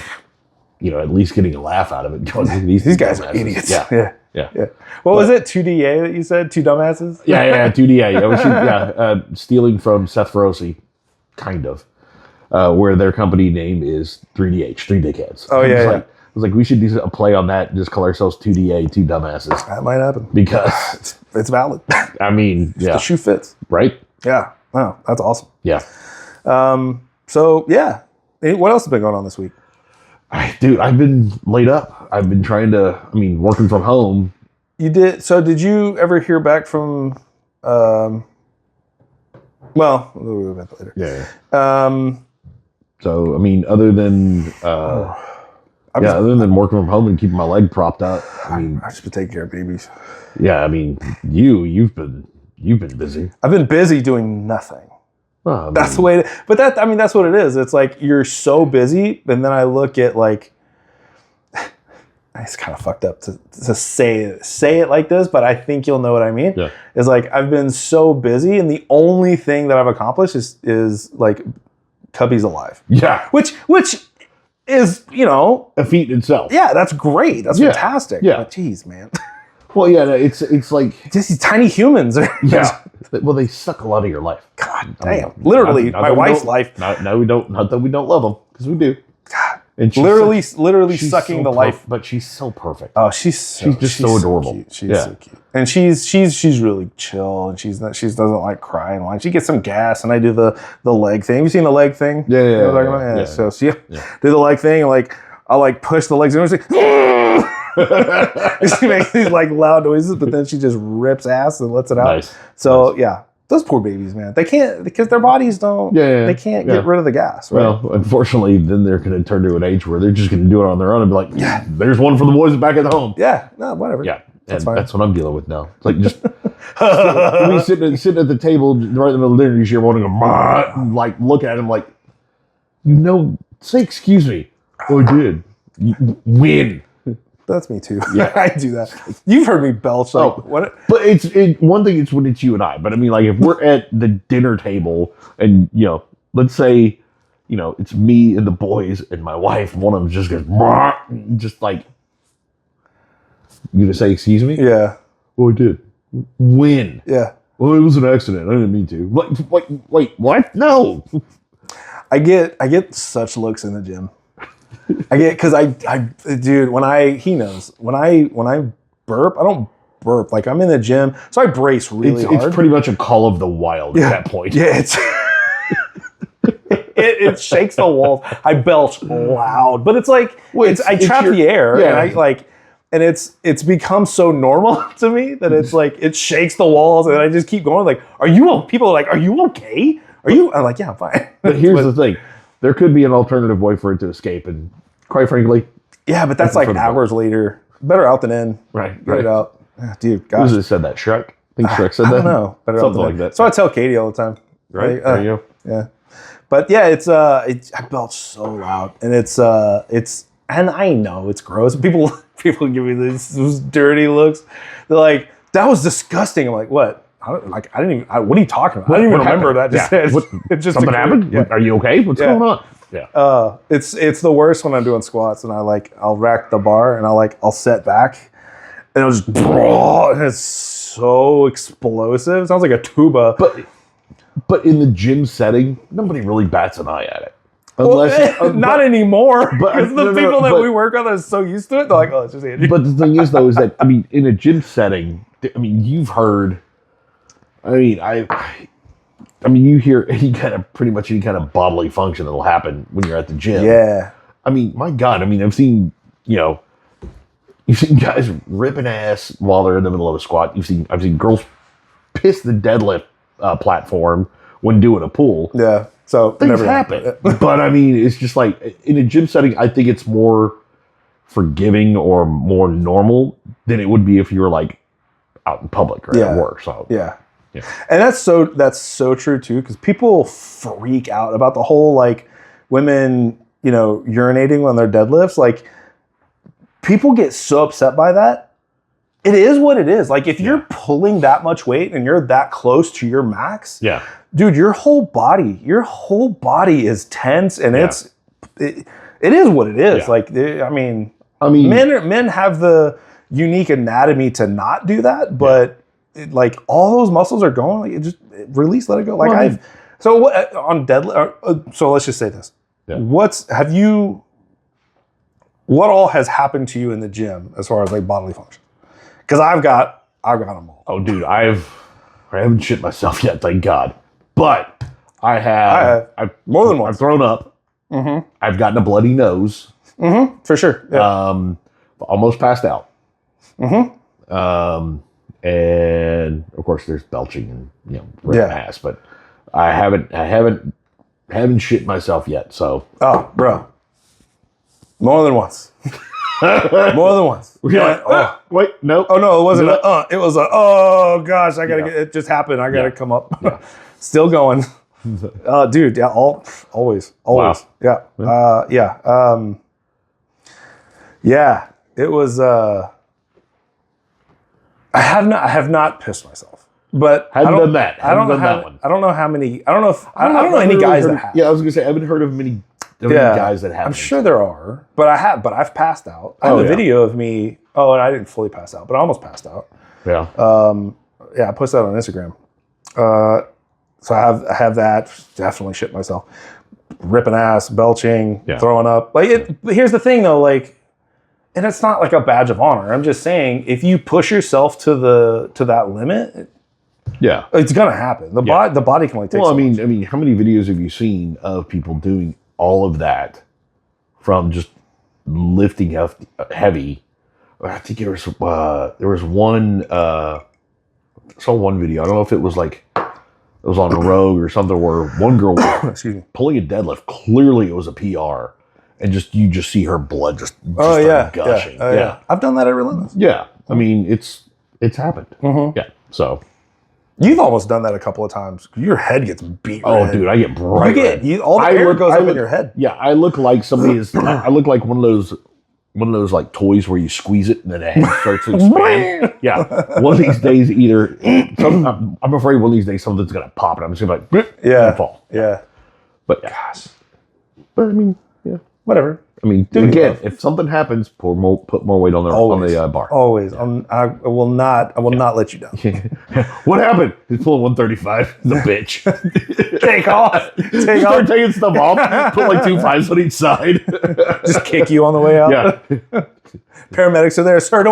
at least getting a laugh out of it. These guys are idiots. Yeah. What was it? 2DA that you said? Two dumbasses? Yeah, 2DA. Stealing from Seth Feroci, kind of. Where their company name is 3DH, 3 Dickheads. Oh, yeah. I was like, we should do a play on that and just call ourselves 2DA, 2 Dumbasses. That might happen. Because... it's valid. I mean, yeah. The shoe fits. Right? Yeah. Oh, that's awesome. Yeah. So, yeah. What else has been going on this week? Dude, I've been laid up. I've been working from home. You did. So did you ever hear back from, well, we'll do that later. Yeah. So, other than, other than working from home and keeping my leg propped up, I've just been taking care of babies. Yeah. You've been busy. I've been busy doing nothing. Well, that's the way. That's what it is. It's like you're so busy, and then I look at like, it's kind of fucked up to say it like this, but I think you'll know what I mean. Yeah. It's like I've been so busy, and the only thing that I've accomplished is like, Cubby's alive. Yeah. Which is a feat in itself. Yeah, that's great. That's fantastic. Yeah. But geez, man. Well, yeah, it's like just these tiny humans. Yeah. Well, they suck a lot of your life. God damn. Literally, my wife's life. No, we don't. Not that we don't love them, because we do. God. And literally sucking the life. But she's so perfect. Oh, she's just so adorable. So cute. She's so cute. And she's really chill, and she doesn't like crying. Like, she gets some gas, and I do the leg thing. Have you seen the leg thing? Yeah. You know what I'm talking about? So do the leg thing, and like I'll like push the legs in, and she's like, she makes these like loud noises, but then she just rips ass and lets it out. Nice. So yeah, those poor babies, man. They can't, because their bodies don't. They can't get rid of the gas. Right? Well, unfortunately, then they're going to turn to an age where they're just going to do it on their own and be like, yeah, there's one for the boys back at home. Yeah, no, whatever. Yeah, that's fine. That's what I'm dealing with now. It's like just we sitting at the table right in the middle of dinner, you hear one of them like look at him like, say excuse me. Oh, I did. Win. That's me too. Yeah, I do that. You've heard me belch. Like, what? But one thing. It's when it's you and I. But like if we're at the dinner table and let's say it's me and the boys and my wife, and one of them just goes just like, you gonna say excuse me? Yeah. Oh, I did. When? Yeah. Well, it was an accident. I didn't mean to. Wait, what? No. I get such looks in the gym. Because he knows when I burp, I don't burp. Like, I'm in the gym, so I brace really hard. It's pretty much a call of the wild at that point. Yeah, it shakes the walls. I belch loud, but it's like I trap the air, and I like, and it's become so normal to me that it's like it shakes the walls, and I just keep going. Like, people are like, are you okay? I'm like, yeah, I'm fine. But here's the thing. There could be an alternative way for it to escape, and quite frankly... Yeah, but that's like hours later. Better out than in. Right. Get it out. Dude, gosh. Who said that? Shrek? I think Shrek said that? I don't know. Better something like that. So I tell Katie all the time. Right? Like, there you go. Yeah. But yeah, I belch so loud. And it's and I know it's gross. People give me those dirty looks. They're like, that was disgusting. I'm like, what? What are you talking about? I don't even remember that. It just something happened? Yeah. Are you okay? What's going on? Yeah. It's the worst when I'm doing squats and I'll rack the bar and I'll set back and it'll just and it's so explosive. It sounds like a tuba. But in the gym setting, nobody really bats an eye at it. Not anymore. Because the people that we work with are so used to it. They're like, oh, it's just Andrew. But the thing is, though, is that in a gym setting, you've heard. You hear any kind of bodily function that'll happen when you're at the gym. Yeah. My God. I've seen, you've seen guys ripping ass while they're in the middle of a squat. I've seen girls piss the deadlift platform when doing a pull. Yeah. So things happen. But it's just like in a gym setting, I think it's more forgiving or more normal than it would be if you were like out in public or at work. So yeah. And that's so true too, because people freak out about the whole like women, urinating on their deadlifts. Like people get so upset by that. It is what it is. Like if you're pulling that much weight and you're that close to your max, dude, your whole body is tense, and it is what it is. Like I mean, men have the unique anatomy to not do that, but like all those muscles are going. Like release, let it go. Like on deadlift. So let's just say this: what all has happened to you in the gym as far as like bodily function? Because I've got them all. Oh, dude, I haven't shit myself yet, thank God. But I've more than once. I've thrown up. Mm-hmm. I've gotten a bloody nose. Mm-hmm. For sure. Yeah. Almost passed out. Mm-hmm. And of course, there's belching and ripping ass. But I haven't shit myself yet. So. Oh, bro. More than once. More than once. Wait, no. Oh no, it wasn't. It was oh gosh, I gotta get. It just happened. I gotta come up. Yeah. Still going, dude. Yeah, always. Wow. Yeah. Yeah. It was. I have not pissed myself, but I haven't done that. I don't know how. I don't know how many. I don't know if. I don't know any guys that have. Yeah, I was gonna say I haven't heard of many. Guys that have. I'm sure there are, but I've passed out. I have a video of me. Oh, and I didn't fully pass out, but I almost passed out. Yeah. I posted that on Instagram. So I have that. Definitely shit myself. Ripping ass, belching, throwing up. Like here's the thing though, like, and it's not like a badge of honor. I'm just saying, if you push yourself to that limit, it's gonna happen. The body can only take. Well, I mean, how many videos have you seen of people doing all of that from just lifting heavy? I think there was one. I saw one video. I don't know if it was like it was on a Rogue or something where one girl was pulling a deadlift. Clearly, it was a PR, and you just see her blood just gushing. Yeah. I've done that at Relentless. Yeah, I mean it's happened. Mm-hmm. Yeah, so. You've almost done that a couple of times. Your head gets beat. Oh, dude, I get bright. All the air goes up in your head. Yeah, I look like somebody is. I look like one of those like toys where you squeeze it and then the head starts to expand. Yeah, one of these days, I'm afraid one of these days something's gonna pop and I'm just gonna and fall. Yeah, but gosh, but I mean, whatever. I mean, again, if something happens, put more weight on the bar. Always. I will not let you down. What happened? He's pulling 135. The bitch. Take off. Start taking stuff off. Put like 2 5s on each side. Just kick you on the way out. Yeah. Paramedics are there, sir.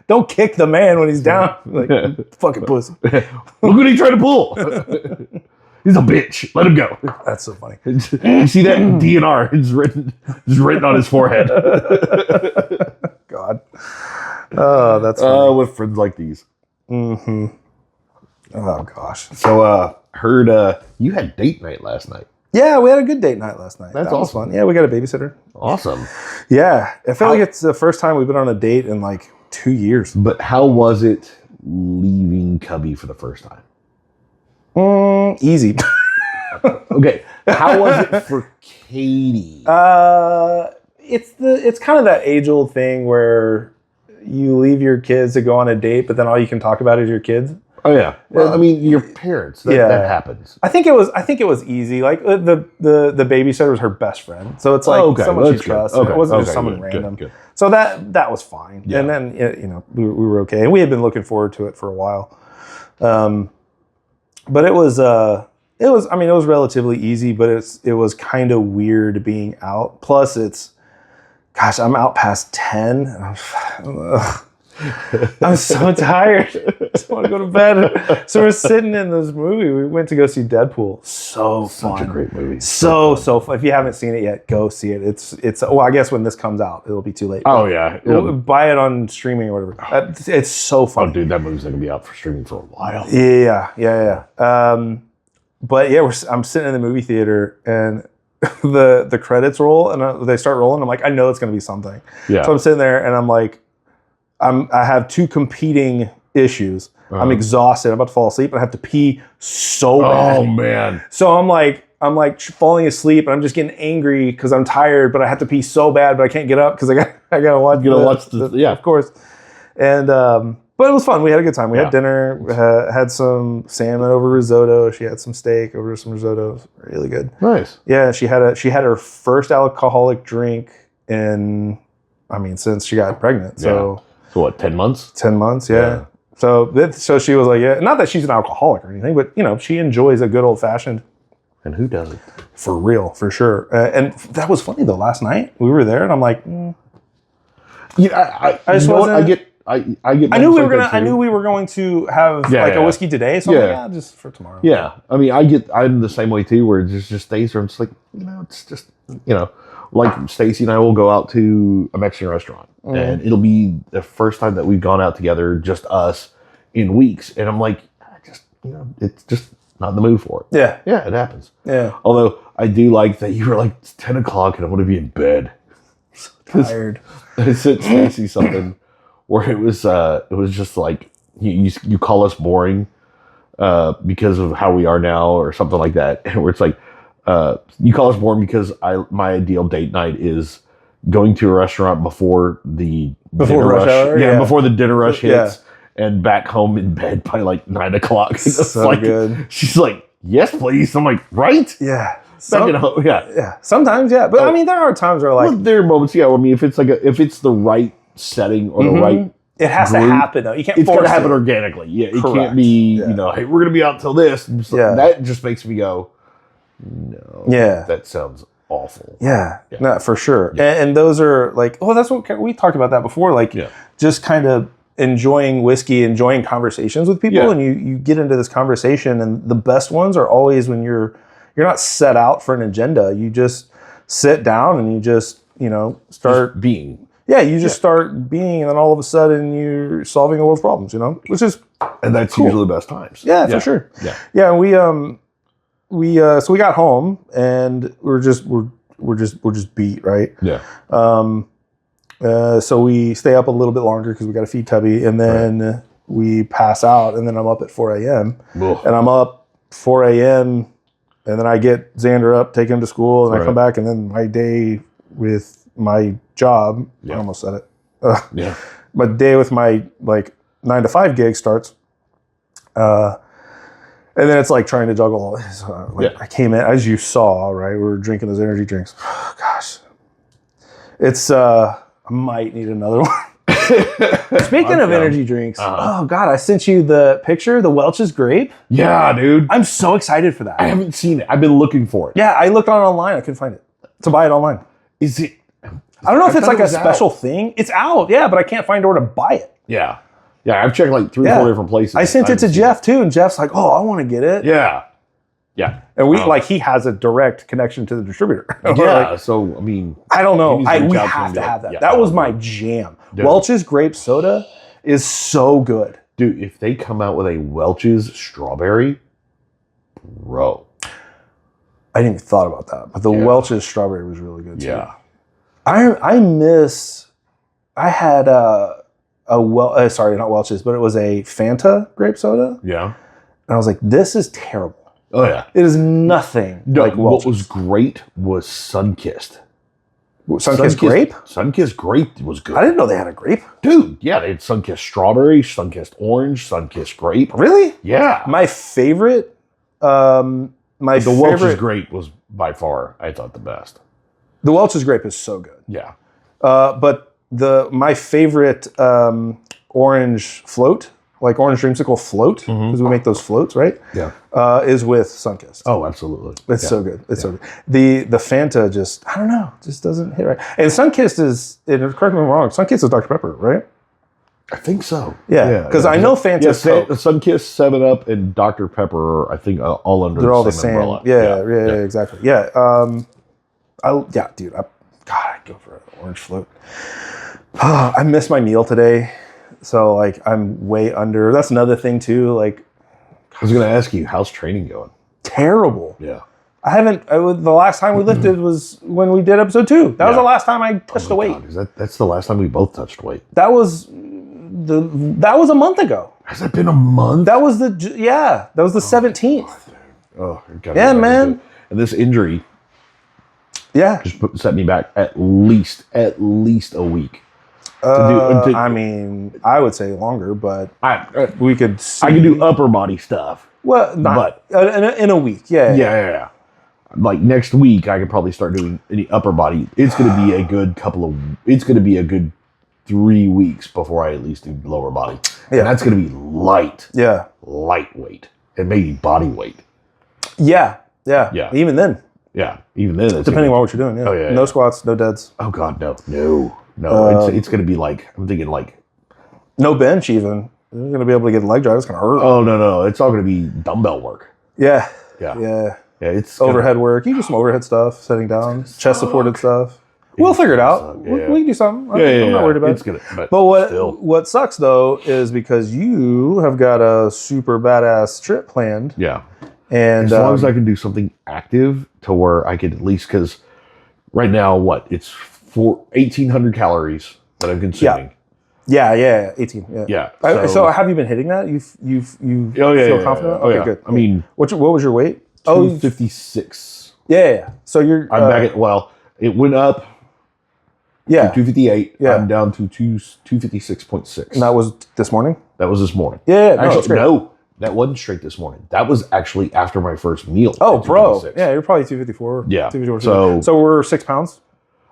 Don't kick the man when he's down. Like fucking pussy. Look what he tried to pull. He's a bitch. Let him go. That's so funny. You see that DNR is written on his forehead. God. Oh, that's funny. With friends like these. Mm-hmm. Oh gosh. So heard you had date night last night. Yeah, we had a good date night last night. That was fun. Yeah, we got a babysitter. Awesome. Yeah. I feel like it's the first time we've been on a date in like 2 years. But how was it leaving Cubby for the first time? Easy. Okay. How was it for Katie? It's kind of that age-old thing where you leave your kids to go on a date, but then all you can talk about is your kids. Oh yeah. Well, I mean, your parents. That happens. I think it was easy. Like the babysitter was her best friend, so it's like someone she trusts. It wasn't just someone random. Good. So that was fine. Yeah. And then we were okay, and we had been looking forward to it for a while. But it was relatively easy, but it was kind of weird being out. Plus I'm out past 10. I'm so tired. I just want to go to bed. So we're sitting in this movie. We went to go see Deadpool. So fun. Such a great movie. So fun. If you haven't seen it yet, go see it. It's well, I guess when this comes out, it'll be too late. Oh yeah. Buy it on streaming or whatever. It's so fun. Oh dude, that movie's gonna be out for streaming for a while. Yeah. But yeah, I'm sitting in the movie theater and the credits roll and they start rolling. I'm like, I know it's gonna be something. Yeah. So I'm sitting there and I'm like, I have two competing issues. I'm exhausted. I'm about to fall asleep, but I have to pee so bad. Oh man. So I'm like falling asleep, and I'm just getting angry because I'm tired, but I have to pee so bad, but I can't get up because I gotta watch. Yeah, of course. And but it was fun. We had a good time. We had dinner. We had some salmon over risotto. She had some steak over some risotto. It was really good. Nice. Yeah, she had her first alcoholic drink since she got pregnant. So what? 10 months? 10 months. Yeah. So she was like, not that she's an alcoholic or anything, but she enjoys a good old fashioned. And who doesn't? For real, for sure. And that was funny though. Last night we were there, and I'm like, I just wasn't. I knew we were going to have a whiskey today, so I'm like, just for tomorrow. Yeah, I mean, I'm the same way too, where there's just days where I'm just like, it's just, like Stacy and I will go out to a Mexican restaurant, and it'll be the first time that we've gone out together, just us, in weeks, and I'm like, it's just not in the mood for it. Yeah, yeah, it happens. Yeah. Although I do like that you were like, it's 10 o'clock and I want to be in bed. So tired. I sent Stacy something where it was just like you call us boring because of how we are now or something like that, and where it's like you call us boring because my ideal date night is going to a restaurant before the dinner rush hour, before the dinner rush hits, and back home in bed by like 9 o'clock. So like, good. She's like, yes, please. I'm like, right? Yeah. Yeah. Sometimes, yeah. But I mean, there are times where like there are moments, yeah. I mean, if it's the right setting or the right. It has to happen though. You can't. It's gonna happen organically. Yeah, it can't be. Hey, we're gonna be out till this. So that just makes me go, no. Yeah, that sounds awful. Yeah, no, for sure. Yeah. And those are like, that's what we talked about that before. Like, just kind of enjoying whiskey, enjoying conversations with people, and you get into this conversation, and the best ones are always when you're not set out for an agenda. You just sit down and you just start being. Yeah, you just start being, and then all of a sudden you're solving the world's problems, which is and that's cool. Usually the best times. Yeah, for sure. Yeah. We so we got home and we're just beat, right? Yeah. So we stay up a little bit longer because we got to feed Tubby, and then we pass out, and then I'm up at 4 a.m. and I'm up 4 a.m. and then I get Xander up, take him to school, and I come back, and then my day with my job, I almost said it. My day with my 9 to 5 gig starts. And then it's like trying to juggle all this. I came in, as you saw, right? We were drinking those energy drinks. Oh, gosh. It's, I might need another one. Speaking of energy drinks, oh God, I sent you the picture, the Welch's grape. Yeah, dude. I'm so excited for that. I haven't seen it. I've been looking for it. Yeah, I looked on it online. I couldn't find it. To buy it online. Is it? I don't know if it's like a special thing. It's out, yeah, but I can't find where to buy it. Yeah. Yeah, I've checked like 3 or 4 different places. I sent it to Jeff too, and Jeff's like, I want to get it. Yeah. Yeah. And he has a direct connection to the distributor. Yeah, so, I mean. I don't know. We have to have that. Yeah, that was my jam. Dude. Welch's grape soda is so good. Dude, if they come out with a Welch's strawberry, bro. I didn't even thought about that, but the Welch's strawberry was really good too. Yeah. I had sorry, not Welch's, but it was a Fanta grape soda. Yeah. And I was like, this is terrible. Oh, yeah. It is nothing like Welch's. What was great was Sunkissed. Sunkissed grape? Sunkissed grape was good. I didn't know they had a grape. Dude, yeah, they had Sunkissed strawberry, Sunkissed orange, Sunkissed grape. Really? Yeah. My favorite, the Welch's grape was by far, I thought, the best. The Welch's grape is so good. Yeah. But my favorite orange float, like orange dreamsicle float, because we make those floats, right? Yeah. Is with Sunkissed. Oh, absolutely. It's so good. It's so good. The Fanta just, I don't know, just doesn't hit right. And Sunkissed is, correct me if I'm wrong, Sunkissed is Dr. Pepper, right? I think so. Yeah, because I know Fanta's Coke. Sunkissed, 7-Up, and Dr. Pepper, I think, all under the same umbrella. Yeah, exactly. Yeah. Dude, I'd go for an orange float. I missed my meal today, so I'm way under. That's another thing too. I was going to ask you, how's training going? Terrible. Yeah. I haven't. The last time we lifted was when we did episode 2. That was the last time I touched the weight. That's the last time we both touched weight. That was a month ago. Has it been a month? That was the 17th. Oh, yeah, man. And this injury, just set me back at least a week. I mean, I would say longer, but we could. See. I can do upper body stuff. Well, but in a week, yeah. Like next week, I could probably start doing any upper body. It's going to be a good It's going to be a good 3 weeks before I at least do lower body. Yeah, and that's going to be light. Yeah, lightweight, and maybe body weight. Yeah. Even then. Yeah, even then. Depending on what you're doing. Yeah. Oh, yeah. No squats, no deads. Oh God, no. It's going to be like I'm thinking like no bench even. You're going to be able to get a leg drive. It's going to hurt. Oh no. It's all going to be dumbbell work. Yeah. It's overhead work. You do some overhead stuff, sitting down, chest supported stuff. We'll figure it out. We can do something. I'm not worried about it. It's but what sucks though is because you have got a super badass trip planned. Yeah. And as long as I can do something active to where I could at least, because right now, it's 1,800 calories that I'm consuming. Yeah, 18. Yeah. So have you been hitting that? You feel confident? Oh, okay, good. I mean, what was your weight? 256. Yeah. So you're. I'm back at. Well, it went up. Yeah. 258. Yeah. I'm down to 256.6. And that was this morning. That was this morning. Yeah. Actually, no. That wasn't straight this morning. That was actually after my first meal. Oh, bro. Yeah, you're probably 254. Yeah. 254. So we're 6 pounds.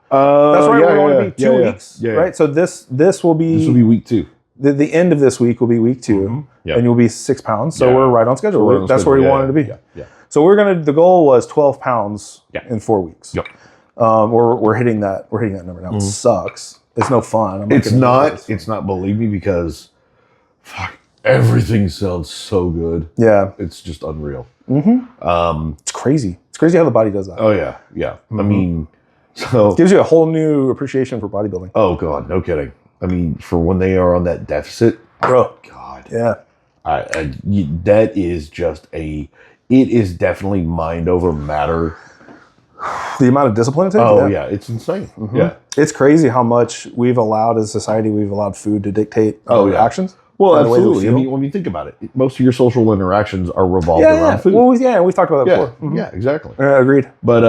That's right. We're going to be 2 weeks, right? So this will be week 2. The end of this week will be week 2, mm-hmm. and you'll be 6 pounds. So we're right on schedule. That's where we wanted to be. Yeah. So the goal was 12 pounds in 4 weeks. Yep. We're hitting that. We're hitting that number now. Mm-hmm. It sucks. It's no fun. It's not. It's not. Believe me, because everything sounds so good. Yeah. It's just unreal. Mm-hmm. It's crazy. It's crazy how the body does that. Oh yeah. Mm-hmm. I mean, it gives you a whole new appreciation for bodybuilding. Oh God, no kidding. I mean, for when they are on that deficit, bro. God. Yeah. That is just it is definitely mind over matter. The amount of discipline it takes? Oh yeah, it's insane. Mm-hmm. Yeah. It's crazy how much we've allowed as a society, we've allowed food to dictate our actions. Well, absolutely. I mean, when you think about it, most of your social interactions are revolved around food. Well, we've talked about that before. Mm-hmm. Yeah, exactly. Agreed. But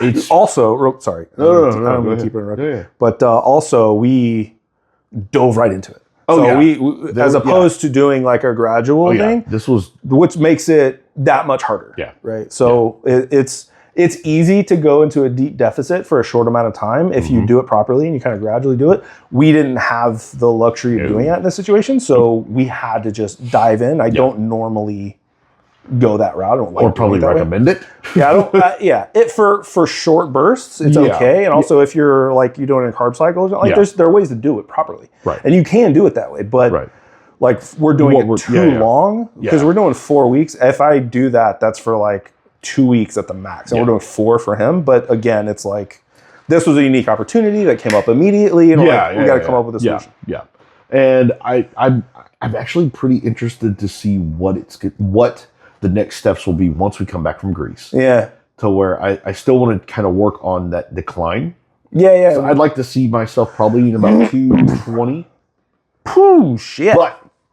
it's also, sorry. No, I don't want to keep interrupting. Yeah. But also, we dove right into it. Oh, so we as opposed to doing like a gradual thing, this was which makes it that much harder. Yeah. Right. So it's easy to go into a deep deficit for a short amount of time if you do it properly and you kind of gradually do it. We didn't have the luxury of doing that in this situation, so we had to just dive in. I don't normally go that route. I don't like or probably recommend it. Yeah, I don't. For short bursts, it's okay. And also, if you're doing a carb cycle, there are ways to do it properly, right? And you can do it that way, but like we're doing it too long because we're doing 4 weeks. If I do that, that's for like 2 weeks at the max, and we're doing 4 for him. But again, it's like this was a unique opportunity that came up immediately, and we got to come up with a solution. Yeah. And I'm actually pretty interested to see what the next steps will be once we come back from Greece. Yeah. To where I still want to kind of work on that decline. Yeah. So I'd like to see myself probably in about 220. Pooh, shit.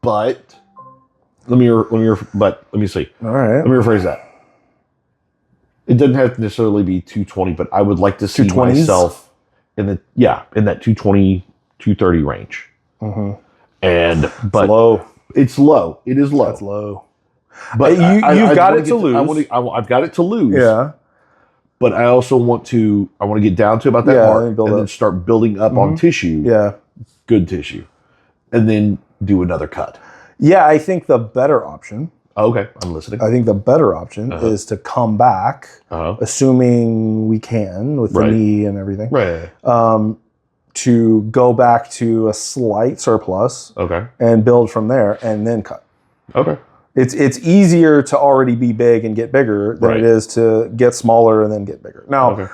But let me see. All right. Let me rephrase that. It doesn't have to necessarily be 220, but I would like to see myself in that 220, 230 range. Mm-hmm. But it's low. It's low. It is low. That's low. But you've got it to lose. I've got it to lose. Yeah. But I also want to get down to about that mark and then start building up on tissue. Yeah. Good tissue. And then do another cut. Yeah, I think the better option. Okay, I'm listening. I think the better option is to come back, assuming we can with the knee and everything. Right. To go back to a slight surplus. Okay. And build from there and then cut. Okay. It's easier to already be big and get bigger than it is to get smaller and then get bigger. Now,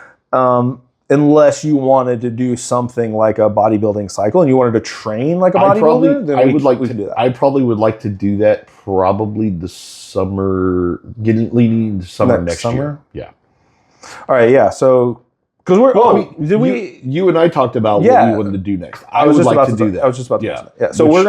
unless you wanted to do something like a bodybuilding cycle and you wanted to train like a bodybuilder, then we could do that. I probably would like to do that probably the summer, leading into summer next year. Yeah. All right. Yeah. So, because you and I talked about what we wanted to do next. I was just about to do that. I was just about to mention that. Yeah. So we're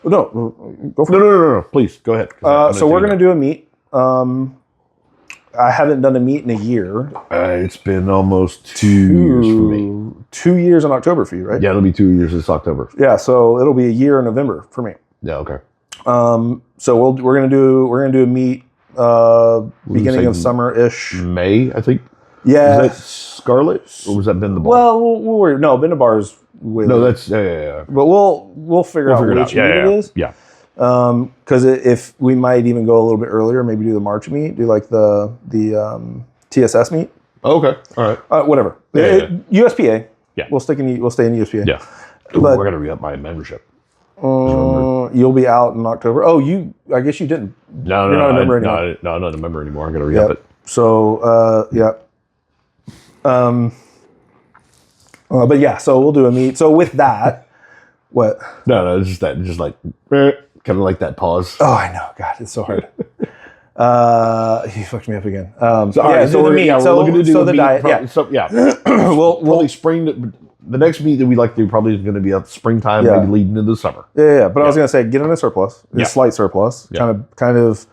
No, go for it. No. Please go ahead. So we're gonna do a meet. I haven't done a meet in a year. It's been almost 2 years for me. 2 years in October for you, right? Yeah, it'll be 2 years this October. Yeah, so it'll be a year in November for me. Yeah, okay. So we're gonna do a meet beginning of summer-ish. May, I think. Yeah. Was that Scarlet or was that Bend the Bar? Well, no, Bend the Bar's with. No, that's yeah. But we'll figure out which meet it is. Yeah. Because if we might even go a little bit earlier, maybe do the March meet, do like the TSS meet. Okay, all right. Whatever. USPA. Yeah. We'll stay in USPA. Yeah. Ooh, we're gonna re-up my membership. You'll be out in October. Oh, I guess you didn't. No, You're not a member anymore. No, I'm not a member anymore. I'm gonna re-up it. So yeah. But yeah, so we'll do a meet. So with that, what? No, it's just like kind of like that pause. Oh, I know. God, it's so hard. You fucked me up again. All right, so we're looking to do the diet. Yeah. So yeah, we'll probably spring. The next meet that we like to do probably is going to be at springtime, maybe leading into the summer. Yeah. But I was going to say, get in a surplus, a slight surplus, kind of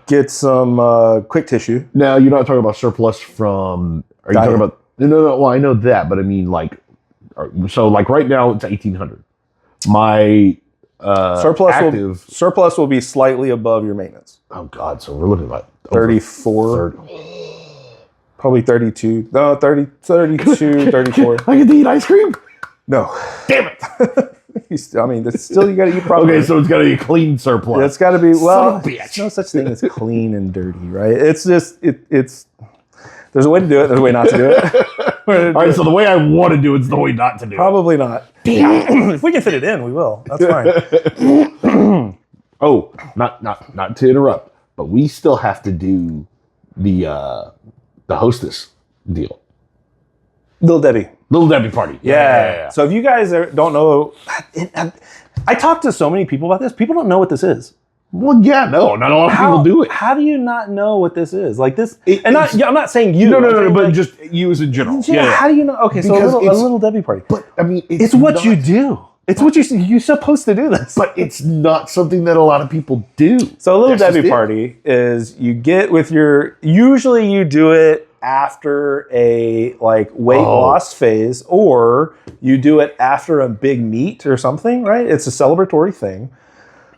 get some quick tissue. Now you're not talking about surplus from. Are you talking about? No. Well, I know that, but I mean, like, so like right now it's 1,800. My surplus will be slightly above your maintenance. Oh God! So we're looking at 34. Probably 32. No, 30, 32, 34. I get to eat ice cream? No. Damn it. I mean, it's still you got to eat properly. Okay, so it's got to be a clean surplus. It's got to be, well, there's no such thing as clean and dirty, right? It's just, it's, there's a way to do it. There's a way not to do it. All right, so the way I want to do it is the way not to do it. Probably not. If we can fit it in, we will. That's fine. Oh, not to interrupt, but we still have to do the hostess deal. Little Debbie party. Yeah. So if you guys don't know, I talked to so many people about this. People don't know what this is. Well, yeah, no, not a lot of people do it. How do you not know what this is? Like this, I'm not saying you. No, but like, just you as in general. Yeah. How do you know? Okay, so a little Debbie party. But I mean, it's what you do. It's what you're supposed to do this. But it's not something that a lot of people do. So a little Debbie party is you get with usually you do it after a like weight loss phase, or you do it after a big meet or something, right? It's a celebratory thing.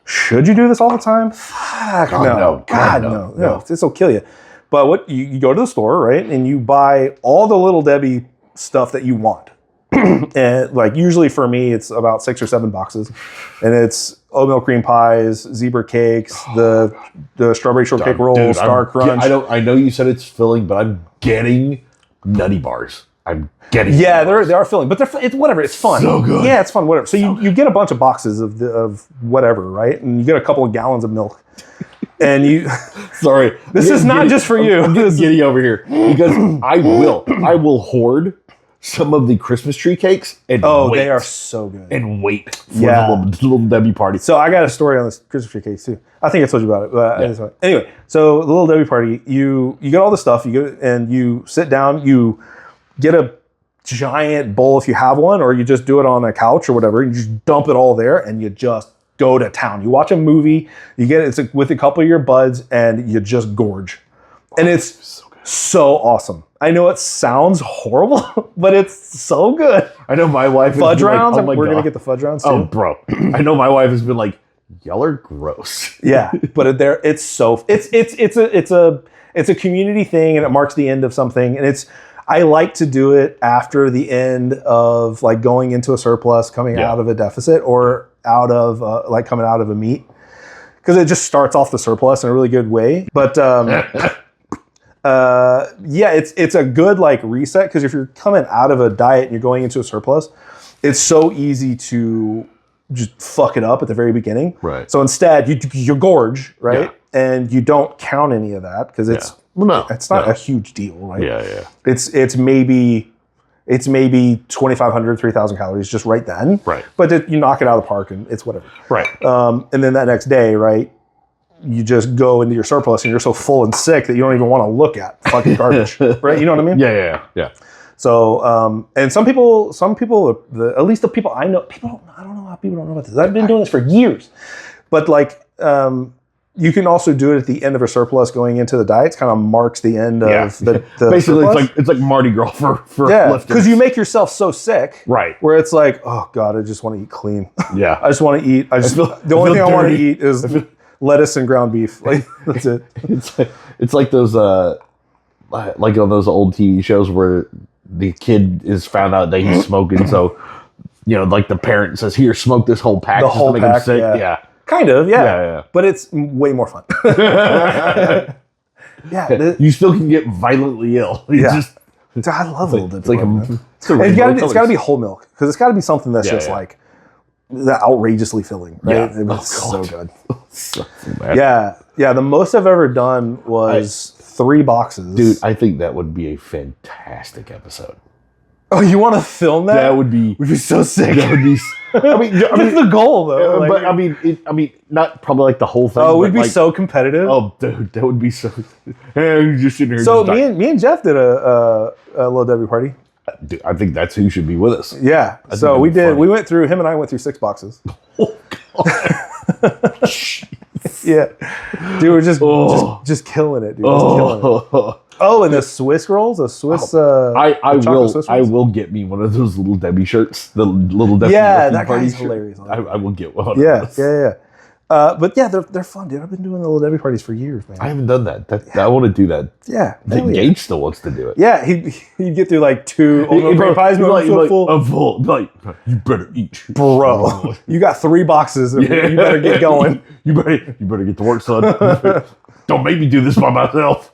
Should you do this all the time? Fuck no. God, no. This will kill you. But what you go to the store, right? And you buy all the Little Debbie stuff that you want. And like usually for me, it's about 6 or 7 boxes, and it's oatmeal cream pies, zebra cakes, the strawberry shortcake roll, Star Crunch. I know you said it's filling, but I'm getting nutty bars. I'm getting they are filling, but it's whatever. It's fun. So good. Yeah, it's fun. Whatever. So you get a bunch of boxes of whatever, right? And you get a couple of gallons of milk. And you, sorry, this is not just for you. I'm getting giddy over here because I will hoard some of the Christmas tree cakes and they are so good. And wait for the little Debbie party. So I got a story on this Christmas tree cakes too. I think I told you about it. But anyway, so the Little Debbie party, you get all the stuff, you sit down, you get a giant bowl if you have one, or you just do it on a couch or whatever. You just dump it all there and you just go to town. You watch a movie, it's with a couple of your buds, and you just gorge. And it's so awesome. I know it sounds horrible, but it's so good. I know my wife fudge rounds. We're gonna get the fudge rounds too. Oh, bro! I know my wife has been like, "Y'all are gross." Yeah, but it's a community thing, and it marks the end of something. And I like to do it after the end of like going into a surplus, coming out of a deficit, or out of coming out of a meet, because it just starts off the surplus in a really good way. But it's a good like reset, because if you're coming out of a diet and you're going into a surplus, it's so easy to just fuck it up at the very beginning. Right. So instead, you gorge, right? Yeah. And you don't count any of that, because it's not a huge deal, right? Yeah. It's maybe 2,500, 3,000 calories just right then. Right. But you knock it out of the park and it's whatever. Right. And then that next day, right, you just go into your surplus and you're so full and sick that you don't even want to look at fucking garbage, right? You know what I mean? Yeah. So, and some people, at least the people I know, I don't know how people don't know about this. I've been doing this for years. But like, you can also do it at the end of a surplus going into the diet. It kind of marks the end of the basically surplus. it's like Mardi Gras for lifters. Because you make yourself so sick. Right. Where it's like, oh God, I just want to eat clean. Yeah. I just want to eat. The only thing I want to eat is lettuce and ground beef. Like, that's it. It's like those like on those old TV shows where the kid is found out that he's smoking, so like the parent says, "Here, smoke this whole pack." The whole pack, sick. Yeah. Kind of, yeah. But it's way more fun. You still can get violently ill. I love little Debbie. It's like it's got to be whole milk because it's got to be something that's just like outrageously filling, right? Yeah. It's so good. So bad. Yeah. The most I've ever done was 3 boxes. Dude, I think that would be a fantastic episode. Oh, you want to film that? That would be so sick. That would be. I mean, that's the goal, though. But I mean, not probably like the whole thing. Oh, we'd be so competitive. Oh, dude, that would be so. You're just sitting here. So me and Jeff did a Little Debbie party. Dude, I think that's who should be with us. Yeah. So we did. Funny. We went through. Him and I went through 6 boxes. Oh God. Yeah, dude, we're just killing it, dude. Killing it. Oh, and the Swiss rolls, I will get me one of those Little Debbie shirts. The Little Debbie. Yeah, that guy's hilarious. I will get one. Yeah. But yeah, they're fun, dude. I've been doing the Little Debbie parties for years, man. I haven't done that. I want to do that. Yeah. I think Gage still wants to do it. Yeah, he'd get through like 2 oatmeal pies, full. Like, you better eat, bro. You got 3 boxes. You better get going. You better get to work, son. Don't make me do this by myself.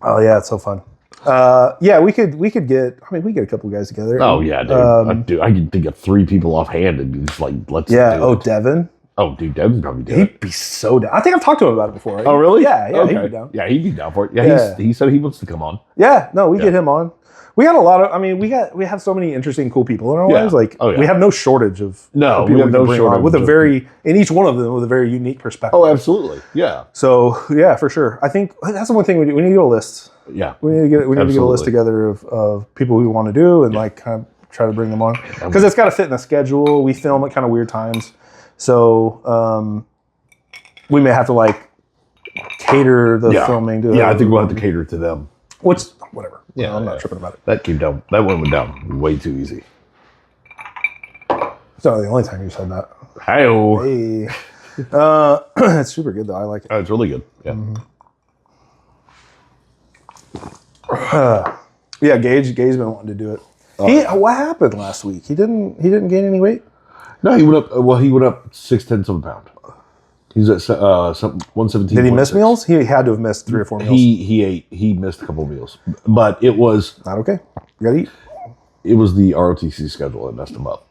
Oh yeah, it's so fun. Yeah, we could get. I mean, we get a couple guys together. Oh yeah, dude. I can think of 3 people offhand and be just like, let's. Yeah. Do it. Devin. Oh, dude, Devin's probably down. He'd be so down. I think I've talked to him about it before. Right? Oh, really? Yeah, okay. He'd be down. Yeah, he'd be down for it. Yeah. He said he wants to come on. Yeah, no, we get him on. We got a lot of. I mean, we have so many interesting, cool people in our lives. Like, we have no shortage of. No, people we have no shortage with in each one of them with a very unique perspective. Oh, absolutely. Yeah. So yeah, for sure. I think that's the one thing we need to get a list. Yeah. We need to get a list together of people we want to do and like kind of try to bring them on because it's got to fit in the schedule. We film at kind of weird times. So we may have to like cater the filming to I think we'll have to cater to them. Which whatever. Yeah, I'm not tripping about it. That one went down way too easy. It's not the only time you said that. Hey. It's super good though. I like it. Oh, it's really good. Yeah. Yeah, Gage's been wanting to do it. What happened last week? He didn't gain any weight? No, he went up. Well, he went up 0.6 of a pound. He's at 117. Did he miss meals? He had to have missed 3 or 4 meals. He ate. He missed a couple of meals, but it was not okay. You gotta eat. It was the ROTC schedule that messed him up.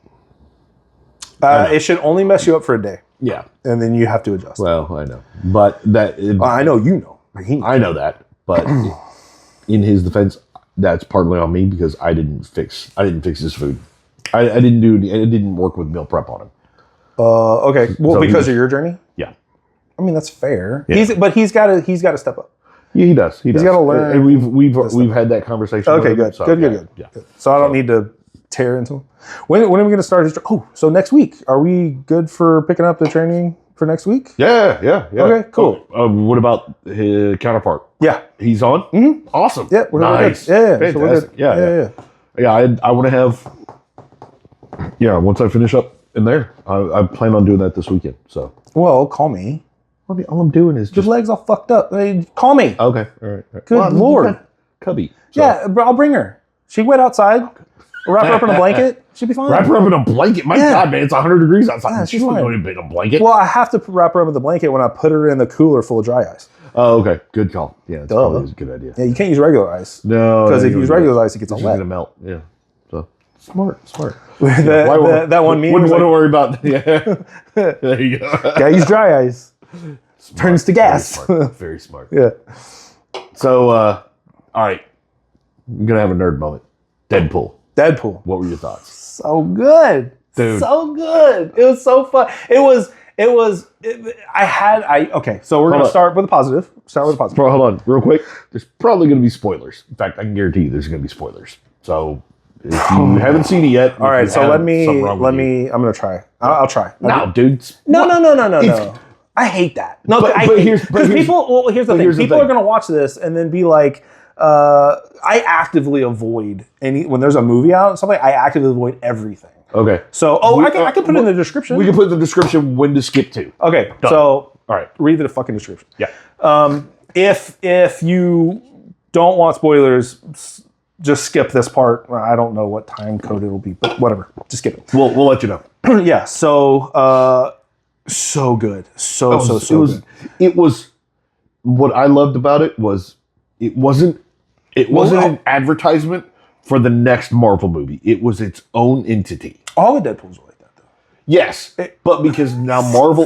It should only mess you up for a day. Yeah, and then you have to adjust. Well, I know, but I know you know. I know that, but in his defense, that's partly on me because I didn't fix his food. I didn't work with meal prep on him. Okay. Well, so because of your journey. Yeah. I mean, that's fair. Yeah. He's got to step up. Yeah, he does. He's got to learn. And we've had that conversation. Okay, good. So, good. Yeah. So I don't need to tear into him. When are we going to start his? Oh, so next week. Are we good for picking up the training for next week? Yeah. Okay, cool. What about his counterpart? Yeah, he's on. Mm-hmm. Awesome. Yeah, we're nice. Good. Yeah, fantastic. So we're good. Yeah. I want to have. Yeah, once I finish up in there, I plan on doing that this weekend. So. Well, call me. All I'm doing is your legs all fucked up. Call me. Okay. All right. Good Lord. Cubby. So. Yeah, I'll bring her. She went outside. Wrap her up in a blanket. She'll be fine. Wrap her up in a blanket? My God, man, it's 100 degrees outside. Yeah, she's not going to be in a blanket. Well, I have to wrap her up in the blanket when I put her in the cooler full of dry ice. Oh, okay. Good call. Yeah, that's probably a good idea. Yeah, you can't use regular ice. No. Because if you use regular ice, it gets all wet. It's going to melt. Yeah. So, smart. that one meme. Wouldn't want to worry about. Yeah. There you go. Gotta use dry ice. Smart. Turns to gas. Very smart. Yeah. So, all right. I'm going to have a nerd moment. Deadpool. What were your thoughts? So good. Dude. So good. It was so fun. Okay, so we're going to start with a positive. Hold on, real quick. There's probably going to be spoilers. In fact, I can guarantee you there's going to be spoilers. So If you haven't seen it yet, all right. So let me. I'm gonna try. I'll try. No, dude. No. I hate that. No, because people. Well, here's the thing. People are gonna watch this and then be like, I actively avoid when there's a movie out. Something I actively avoid everything. Okay. So, I can put it in the description. We can put in the description when to skip to. Okay. Done. So, all right. Read the fucking description. Yeah. If you don't want spoilers, just skip this part. I don't know what time code it'll be, but whatever. Just skip it. We'll let you know. Yeah. So, so good. So good. It was. What I loved about it was it wasn't an advertisement for the next Marvel movie. It was its own entity. All the Deadpools are like that, though. Yes, but because now Marvel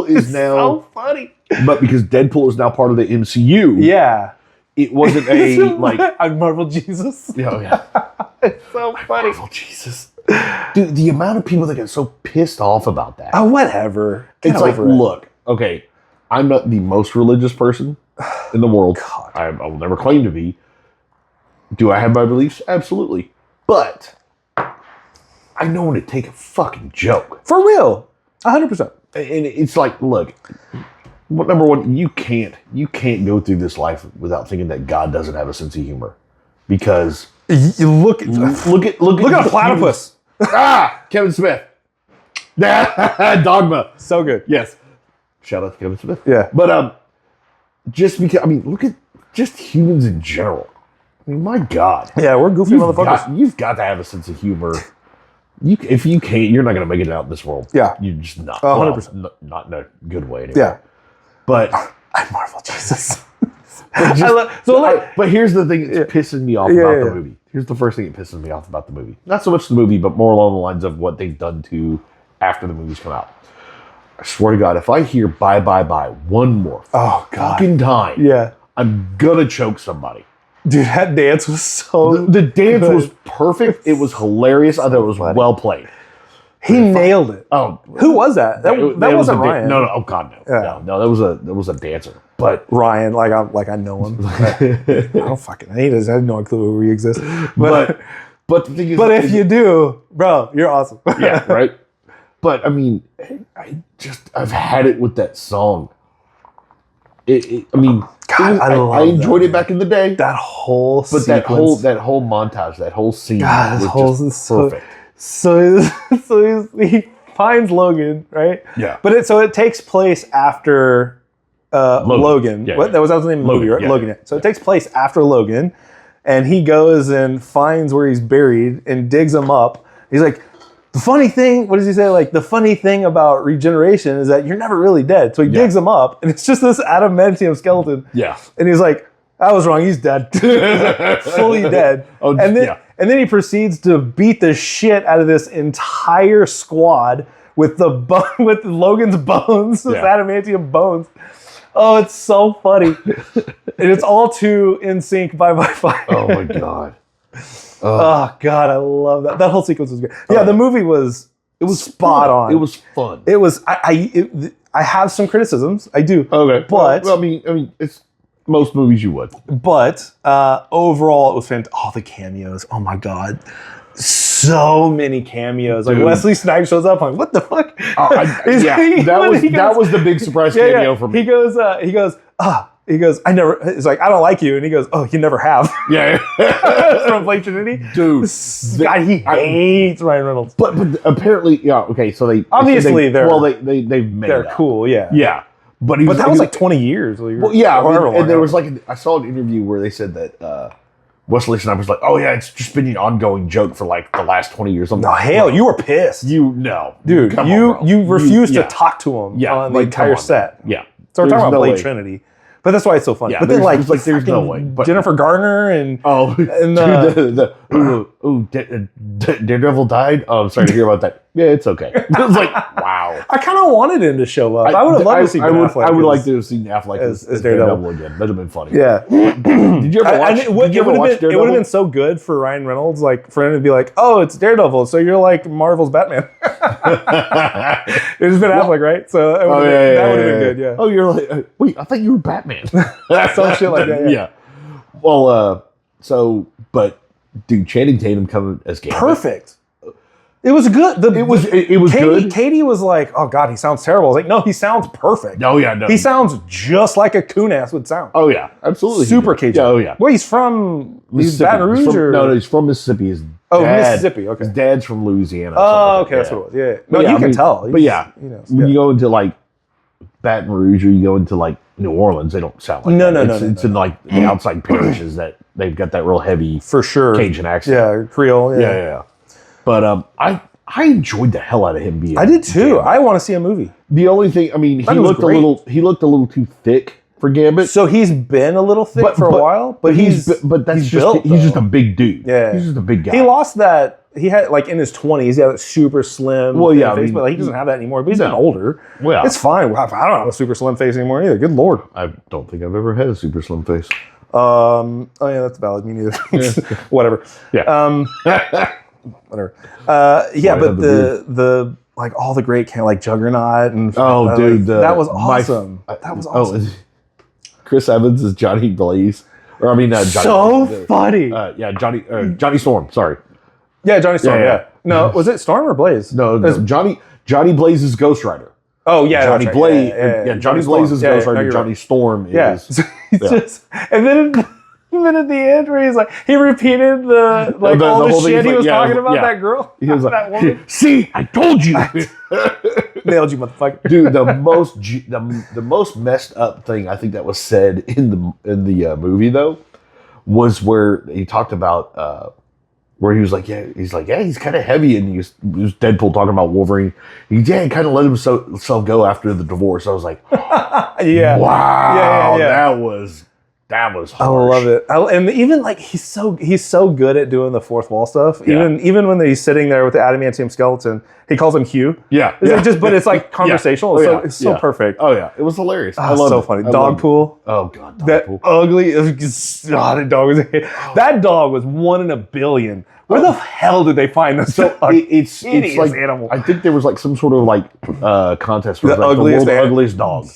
is now so funny. But because Deadpool is now part of the MCU, yeah, it wasn't a like I'm Marvel Jesus. Yeah. It's so funny. Marvel Jesus, dude. The amount of people that get so pissed off about that. Oh, whatever. It's like, look, okay, I'm not the most religious person in the world. God. I will never claim to be. Do I have my beliefs? Absolutely. But I know when to take a fucking joke. For real. 100%. And it's like, look, number one, you can't go through this life without thinking that God doesn't have a sense of humor. Because you look at a platypus. Kevin Smith. Dogma. So good. Yes. Shout out to Kevin Smith. Yeah. But just because, look at just humans in general. My God. Yeah, we're goofy motherfuckers. You've got to have a sense of humor. If you can't, you're not going to make it out in this world. Yeah. You're just not. 100%. Well, not in a good way anyway. Yeah. But I'm Marvel Jesus. But here's the thing that's pissing me off about the movie. Here's the first thing that pisses me off about the movie. Not so much the movie, but more along the lines of what they've done to after the movies come out. I swear to God, if I hear bye one more fucking time, I'm gonna choke somebody. Dude, that dance was so the dance was perfect. It was hilarious. I thought it was well played. He nailed it. Oh, who was that? That wasn't Ryan. No. Oh God, no. Yeah. No, that was a dancer. But Ryan, I know him. I don't fucking hate it. I have no clue who he exists. But the thing is, but if you do, bro, you're awesome. Yeah, right. But I've had it with that song. I enjoyed it back in the day. That whole sequence. that whole montage, that whole scene was just perfect. So he finds Logan, right? Yeah. But it takes place after Logan. Yeah, That was the name of the movie, right? Yeah. Logan. So it takes place after Logan, and he goes and finds where he's buried and digs him up. He's like, the funny thing, what does he say? Like, the funny thing about regeneration is that you're never really dead. So he digs him up, and it's just this adamantium skeleton. Yeah. And he's like, I was wrong. He's dead. Fully dead. And then he proceeds to beat the shit out of this entire squad with with Logan's bones, this adamantium bones. Oh, it's so funny. And it's all too in sync by 5. Oh my God. Oh God, I love that. That whole sequence was good. Yeah, the movie was spot on. It was fun. It was. I have some criticisms. I do. Okay, but I mean, it's most movies you would. But overall, it was fantastic. All the cameos. Oh my God, so many cameos. Like Wesley Snipes shows up. I'm like, what the fuck? That was the big surprise cameo for me. He goes. I never. It's like, I don't like you, and he goes, oh, you never have. Yeah. From Blake Trinity, dude. God, he hates Ryan Reynolds. But apparently, okay. So they've made they're up. Cool, yeah. Yeah. But that was like 20 years. Well, yeah. And there was I saw an interview where they said that Wesley Snipes was like, oh yeah, it's just been an ongoing joke for like the last 20 years. No, hell, you were pissed. You refused to talk to him on the entire set. Yeah. So we're talking about Blake Trinity. But that's why it's so funny. Yeah, but then there's no way. But Jennifer Garner and Daredevil died. Oh, I'm sorry to hear about that. Yeah, it's okay. It was like, wow. I kind of wanted him to show up. I would have loved to see Ben Affleck. I would like to have seen Affleck as Daredevil again. That'd have been funny. Yeah. Did you ever watch Daredevil? It would have been so good for Ryan Reynolds, like for him to be like, "Oh, it's Daredevil, so you're like Marvel's Batman." It was Ben Affleck, right? So that would have been good. Yeah. Oh, you're like, wait, I thought you were Batman. Some shit like that. Yeah. Well, but dude, Channing Tatum coming as Gambit. Perfect. It was good. It was good. Katie was like, "Oh God, he sounds terrible." I was like, "No, he sounds perfect." Oh yeah, no. He sounds just like a coon-ass would sound. Oh yeah, absolutely. Super Cajun. Yeah, oh yeah. Well, he's from Mississippi. Baton Rouge, No, he's from Mississippi. Mississippi. Okay. His dad's from Louisiana. Oh, okay, that's what it was. Yeah. No, you can tell. But yeah, when you go into like Baton Rouge or you go into like New Orleans, they don't sound like that. It's in like the outside parishes that they've got that real heavy for sure Cajun accent. Yeah, Creole. Yeah. But I enjoyed the hell out of him being. I did too. Gambit. I want to see a movie. The only thing, I mean, he looked a little too thick for Gambit. So he's been a little thick for a while, but he's just a big dude. Yeah, he's just a big guy. He lost that. He had like in his 20s, he had that super slim. Well, yeah, face, but like, he doesn't have that anymore. But he's getting older. Well, it's fine. I don't have a super slim face anymore either. Good lord. I don't think I've ever had a super slim face. Oh yeah, that's valid. Me neither. Whatever. Yeah. Whatever. Yeah, but the like all the great like Juggernaut and dude, that was awesome. That was awesome. Chris Evans is Johnny Blaze, or I mean, Johnny, so funny. Johnny Storm. Sorry. Yeah, Johnny Storm. Yeah. No, was it Storm or Blaze? No, Johnny Blaze is Ghost Rider. Oh yeah, Johnny Blaze. Yeah, Johnny Blaze is Ghost Rider. Johnny Storm is. So he's just and then at the end where he's like, he repeated the all the shit he was talking about that girl. He was that woman. See, I told you. Nailed you, motherfucker. Dude, the most messed up thing I think that was said in the movie though was where he talked about where he was like, he's kind of heavy, and he was Deadpool talking about Wolverine. He kind of let himself go after the divorce. I was like, yeah, wow, that was harsh. I love it. And even like he's so good at doing the fourth wall stuff. Even when he's sitting there with the adamantium skeleton, he calls him Hugh. Yeah. But it's like conversational. It's so perfect. Oh yeah, it was hilarious. I love so funny. Dogpool. Oh god, that ugly. That dog was that dog was 1 in a billion. Where the hell did they find this? It's like animal. I think there was like some sort of like contest for the world's ugliest dog,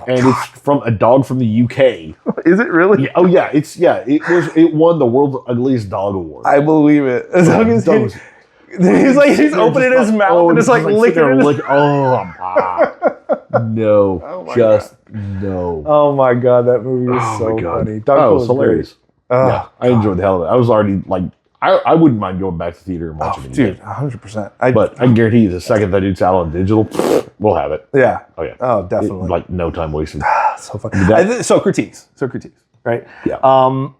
and it's from a dog from the UK. Is it really? Yeah, it won the world's ugliest dog award. I believe it. As long as he's opening his mouth and just like licking it. No, no. Oh my god, that movie is so funny. Dog was hilarious. Yeah, I enjoyed the hell of it. I was already like. I wouldn't mind going back to the theater and watching it again. Dude, 100%. But I guarantee you, the second that it's out on digital, we'll have it. Yeah. Oh, yeah. Oh, definitely. Like, no time wasted. So funny. So critiques, right? Yeah.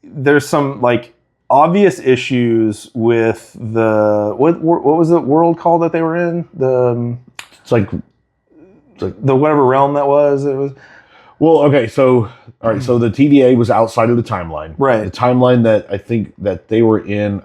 There's some, like, obvious issues with the... What was the world called that they were in? It's like the whatever realm that was. It was... Well, okay, so the TVA was outside of the timeline. Right. The timeline that I think that they were in,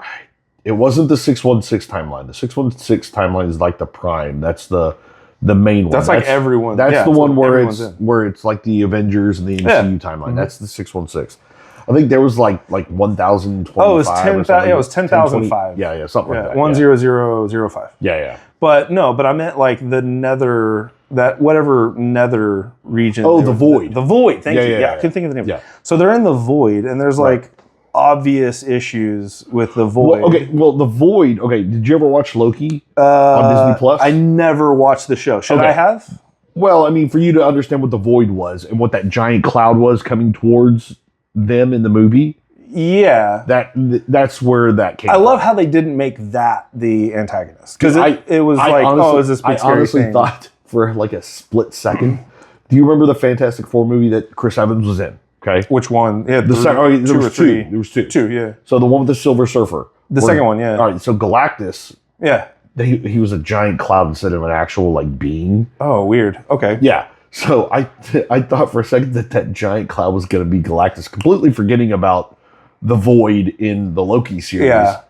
it wasn't the 616 timeline. The 616 timeline is like the prime. That's the main one. That's like everyone. That's the one where it's like the Avengers and the MCU timeline. Mm-hmm. That's the 616. I think there was like 1,025. Oh, it was 10,000. Yeah, it was 10,005. Yeah, something like that. 10005. Yeah. But I meant like the nether, that whatever nether region. Oh, the void. The void. Thank you. Yeah, I couldn't think of the name. Yeah. So they're in the void, and there's like obvious issues with the void. Well, the void. Okay, did you ever watch Loki on Disney Plus? I never watched the show. Should I have? Well, I mean, for you to understand what the void was and what that giant cloud was coming towards them in the movie. Yeah, that's where that came. I love how they didn't make that the antagonist, because it was is this big I honestly thought for like a split second. Do you remember the Fantastic Four movie that Chris Evans was in? Okay, which one? Yeah, there was two. There was two. Two, yeah. So the one with the Silver Surfer. The second one, yeah. All right, so Galactus. Yeah, he was a giant cloud instead of an actual like being. Oh, weird. Okay. Yeah. So I thought for a second that giant cloud was going to be Galactus, completely forgetting about the void in the Loki series. Yeah.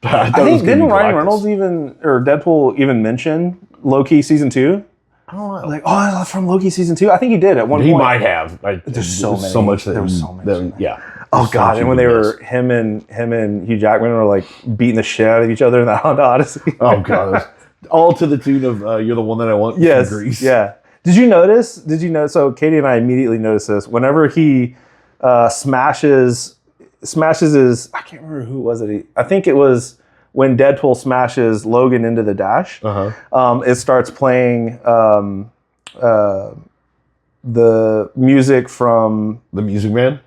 I think didn't Ryan Reynolds or Deadpool even mention Loki season 2? I don't know. Like, that's from Loki season 2. I think he did at one point. He might have. There's so many. So much. There was so many. Yeah. Oh god! And when they were him and Hugh Jackman were like beating the shit out of each other in the Honda Odyssey. Oh god! All to the tune of "You're the one that I want." Yes. From Grease. Yeah. Did you know? So Katie and I immediately noticed this. Whenever he smashes smashes his. I can't remember who was it. I think it was when Deadpool smashes Logan into the dash. It starts playing the music from The Music Man.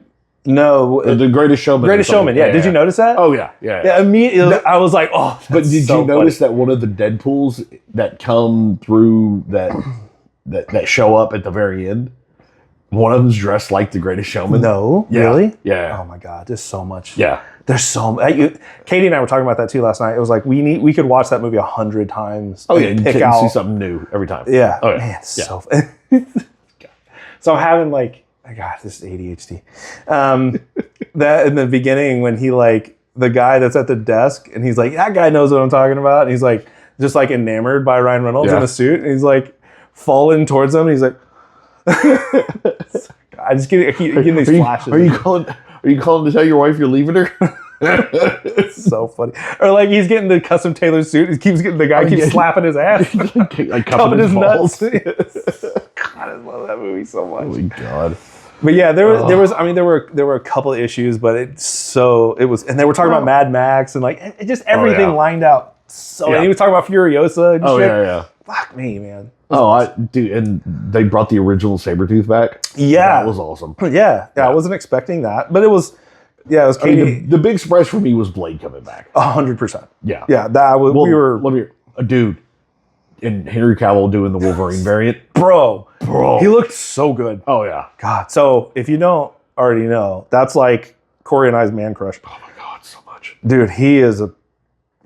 No, The Greatest Showman. Greatest Showman. Yeah. Did you notice that? Oh yeah, yeah. Yeah. Immediately, I was like, oh. But did you notice that one of the Deadpools that come through that show up at the very end, one of them's dressed like the Greatest Showman? No, yeah. really? Yeah. Oh my God, there's so much. Yeah. There's so much. Katie and I were talking about that too last night. It was like we could watch that movie 100 times. Oh yeah, and pick out see something new every time. Yeah. Oh yeah. Man, it's so. So I'm having like. God, this is ADHD. That in the beginning when he like the guy that's at the desk and he's like, that guy knows what I'm talking about. And he's like, just like enamored by Ryan Reynolds in a suit. And he's like falling towards him. And he's like, I just keep getting these flashes. Are you calling to tell your wife you're leaving her? It's so funny. Or like he's getting the custom tailored suit. He keeps getting the guy keeps slapping his ass, like cupping his nuts. God, I love that movie so much. Oh my God. But yeah, there was. I mean, there were a couple of issues, but it was, and they were talking about Mad Max and like it just everything lined out. So and he was talking about Furiosa and shit. Yeah. Fuck me, man. Dude, and they brought the original Sabretooth back. Yeah, that was awesome. Yeah, I wasn't expecting that, but it was. Yeah, it was. I mean, the big surprise for me was Blade coming back. 100%. Yeah, that was. We were a dude. And Henry Cavill doing the Wolverine variant. Bro. He looked so good. Oh, yeah. God. So, if you don't already know, that's like Corey and I's man crush. Oh, my God, so much. Dude, he is a...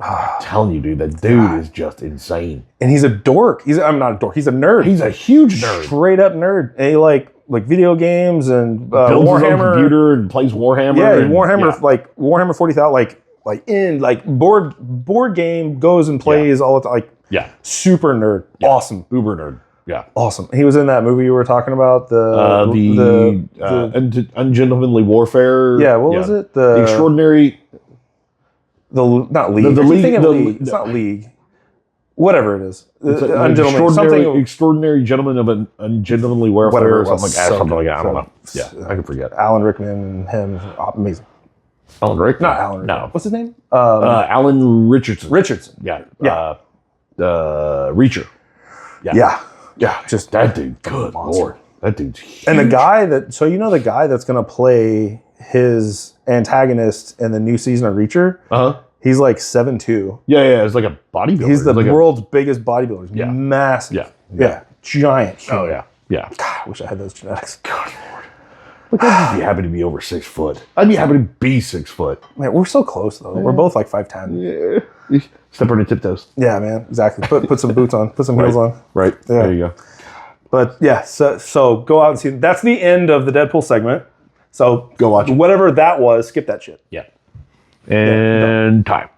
I'm telling you, dude, that dude is just insane. And he's a dork. I'm not a dork. He's a nerd. He's a huge nerd. Straight up nerd. And he like video games and builds Warhammer. His own computer and plays Warhammer. Yeah, Warhammer, like Warhammer 40,000, board game goes and plays all the time. Like, super nerd. Yeah. Awesome. Uber nerd. Yeah. Awesome. He was in that movie you were talking about, the Ungentlemanly Warfare. Yeah, what was it? The Extraordinary... not League. The League. League. It's not League. Whatever it is. Extraordinary Gentleman of an Ungentlemanly Warfare or something like that. I don't know. Yeah, I can forget. Alan Rickman and him. Amazing. Alan Rickman? Not Alan Rickman. No. What's his name? Alan Richardson. Yeah. Reacher. Yeah. Just that dude. Good Lord. That dude's huge. And the guy the guy that's going to play his antagonist in the new season of Reacher, he's like 7'2". Yeah. It's like a bodybuilder. He's the world's biggest bodybuilder. He's massive. Yeah. Giant. Oh, yeah. God, I wish I had those genetics. God, Lord. Look, I'd be happy to be over 6 foot. I'd be happy to be 6 foot. Man, we're so close, though. Yeah. We're both like 5'10". Yeah. Step on your tiptoes. Yeah, man. Exactly. Put some boots on. Put some heels on. Right. Yeah. There you go. But yeah, so go out and see. That's the end of the Deadpool segment. So go watch it. Whatever that was, skip that shit. Yeah. And time.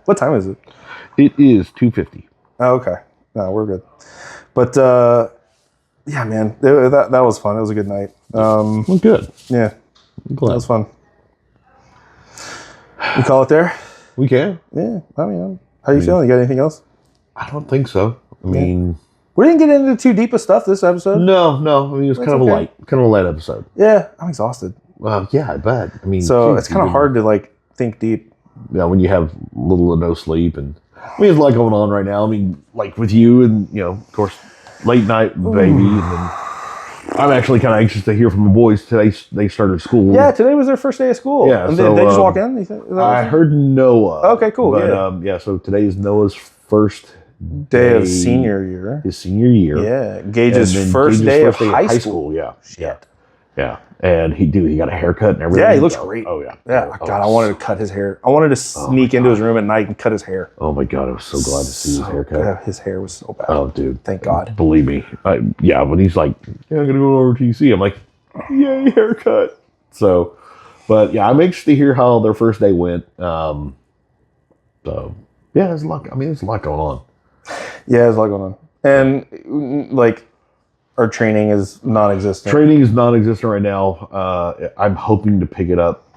What time is it? It is 2:50. Oh, okay. No, we're good. But yeah, man, that was fun. It was a good night. Well, good. Yeah, that was fun. We call it there. We can. Yeah. I mean, how you feeling? You got anything else? I don't think so. I mean, we didn't get into too deep of stuff this episode. No. I mean, it was kind of a light episode. Yeah, I'm exhausted. Yeah, I bet. I mean, so it's kind of hard to like think deep. Yeah, when you have little or no sleep, and I mean, there's a lot going on right now. I mean, like with you, and of course, late night baby, and then I'm actually kind of anxious to hear from the boys today. They started school. Yeah, today was their first day of school. Yeah, and so, they just walk in. I heard Noah. Okay, cool. But so today is Noah's first day of senior year. His senior year. Yeah, Gage's first day of high school. Yeah. Shit. Yeah. And he got a haircut and everything. Yeah, he looks great. Oh, yeah. Yeah, God, I wanted to cut his hair. I wanted to sneak into his room at night and cut his hair. Oh, my God. I was so glad to see his haircut. Yeah, his hair was so bad. Oh, dude. Thank God. Believe me. When he's like, I'm going to go over to TC, I'm like, yay, haircut. So, but yeah, I'm anxious to hear how their first day went. So, yeah, there's a lot. I mean, there's a lot going on. Yeah, there's a lot going on. And, like, our training is non-existent. Training is non-existent right now. I'm hoping to pick it up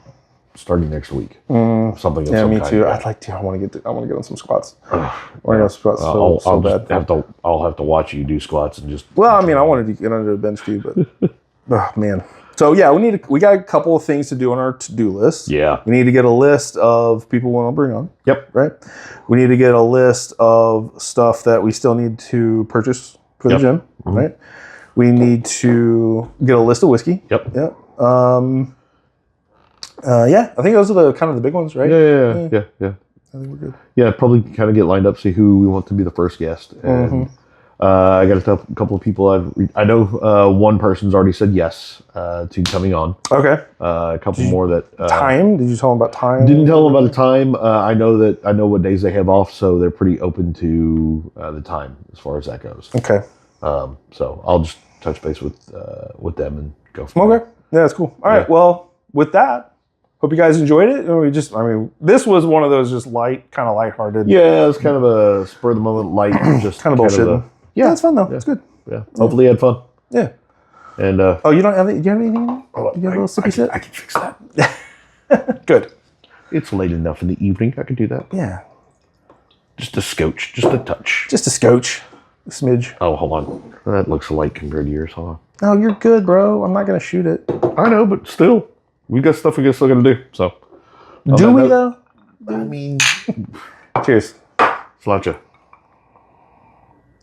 starting next week. Something. Yeah, me too. I'd like to. I want to get on some squats. I want to get on squats so bad. I'll have to watch you do squats and just. Well, I mean, I wanted to get under the bench too, but oh man, So yeah, we got a couple of things to do on our to-do list. Yeah. We need to get a list of people we want to bring on. Yep. Right. We need to get a list of stuff that we still need to purchase for the gym. Mm-hmm. Right. We need to get a list of whiskey. Yep. Yep. Yeah, I think those are the kind of the big ones, right? Yeah. I think we're good. Yeah, probably kind of get lined up, see who we want to be the first guest. And I got a couple of people. I know one person's already said yes to coming on. Okay. A couple more that time. Did you tell them about time? Didn't tell them about the time. I know what days they have off, so they're pretty open to the time as far as that goes. Okay. So I'll just touch base with them and go from there. Okay. Yeah, that's cool. All right. Well, with that. Hope you guys enjoyed it. This was one of those just kind of lighthearted. Yeah, it was kind of a spur of the moment light, just kind of bullshit. Yeah, it's fun though. Yeah. It's good. Yeah. Hopefully you had fun. Yeah. And you don't have do you have anything? You got a little sippy sip? I can fix that. Good. It's late enough in the evening. I can do that. Yeah. Just a scotch, just a touch. Just a scotch. A smidge. Oh, hold on. That looks light compared to yours. Hold on. No, you're good, bro. I'm not gonna shoot it. I know, but still. We got stuff we still got to do. So, do we though? I mean, cheers. Sláinte.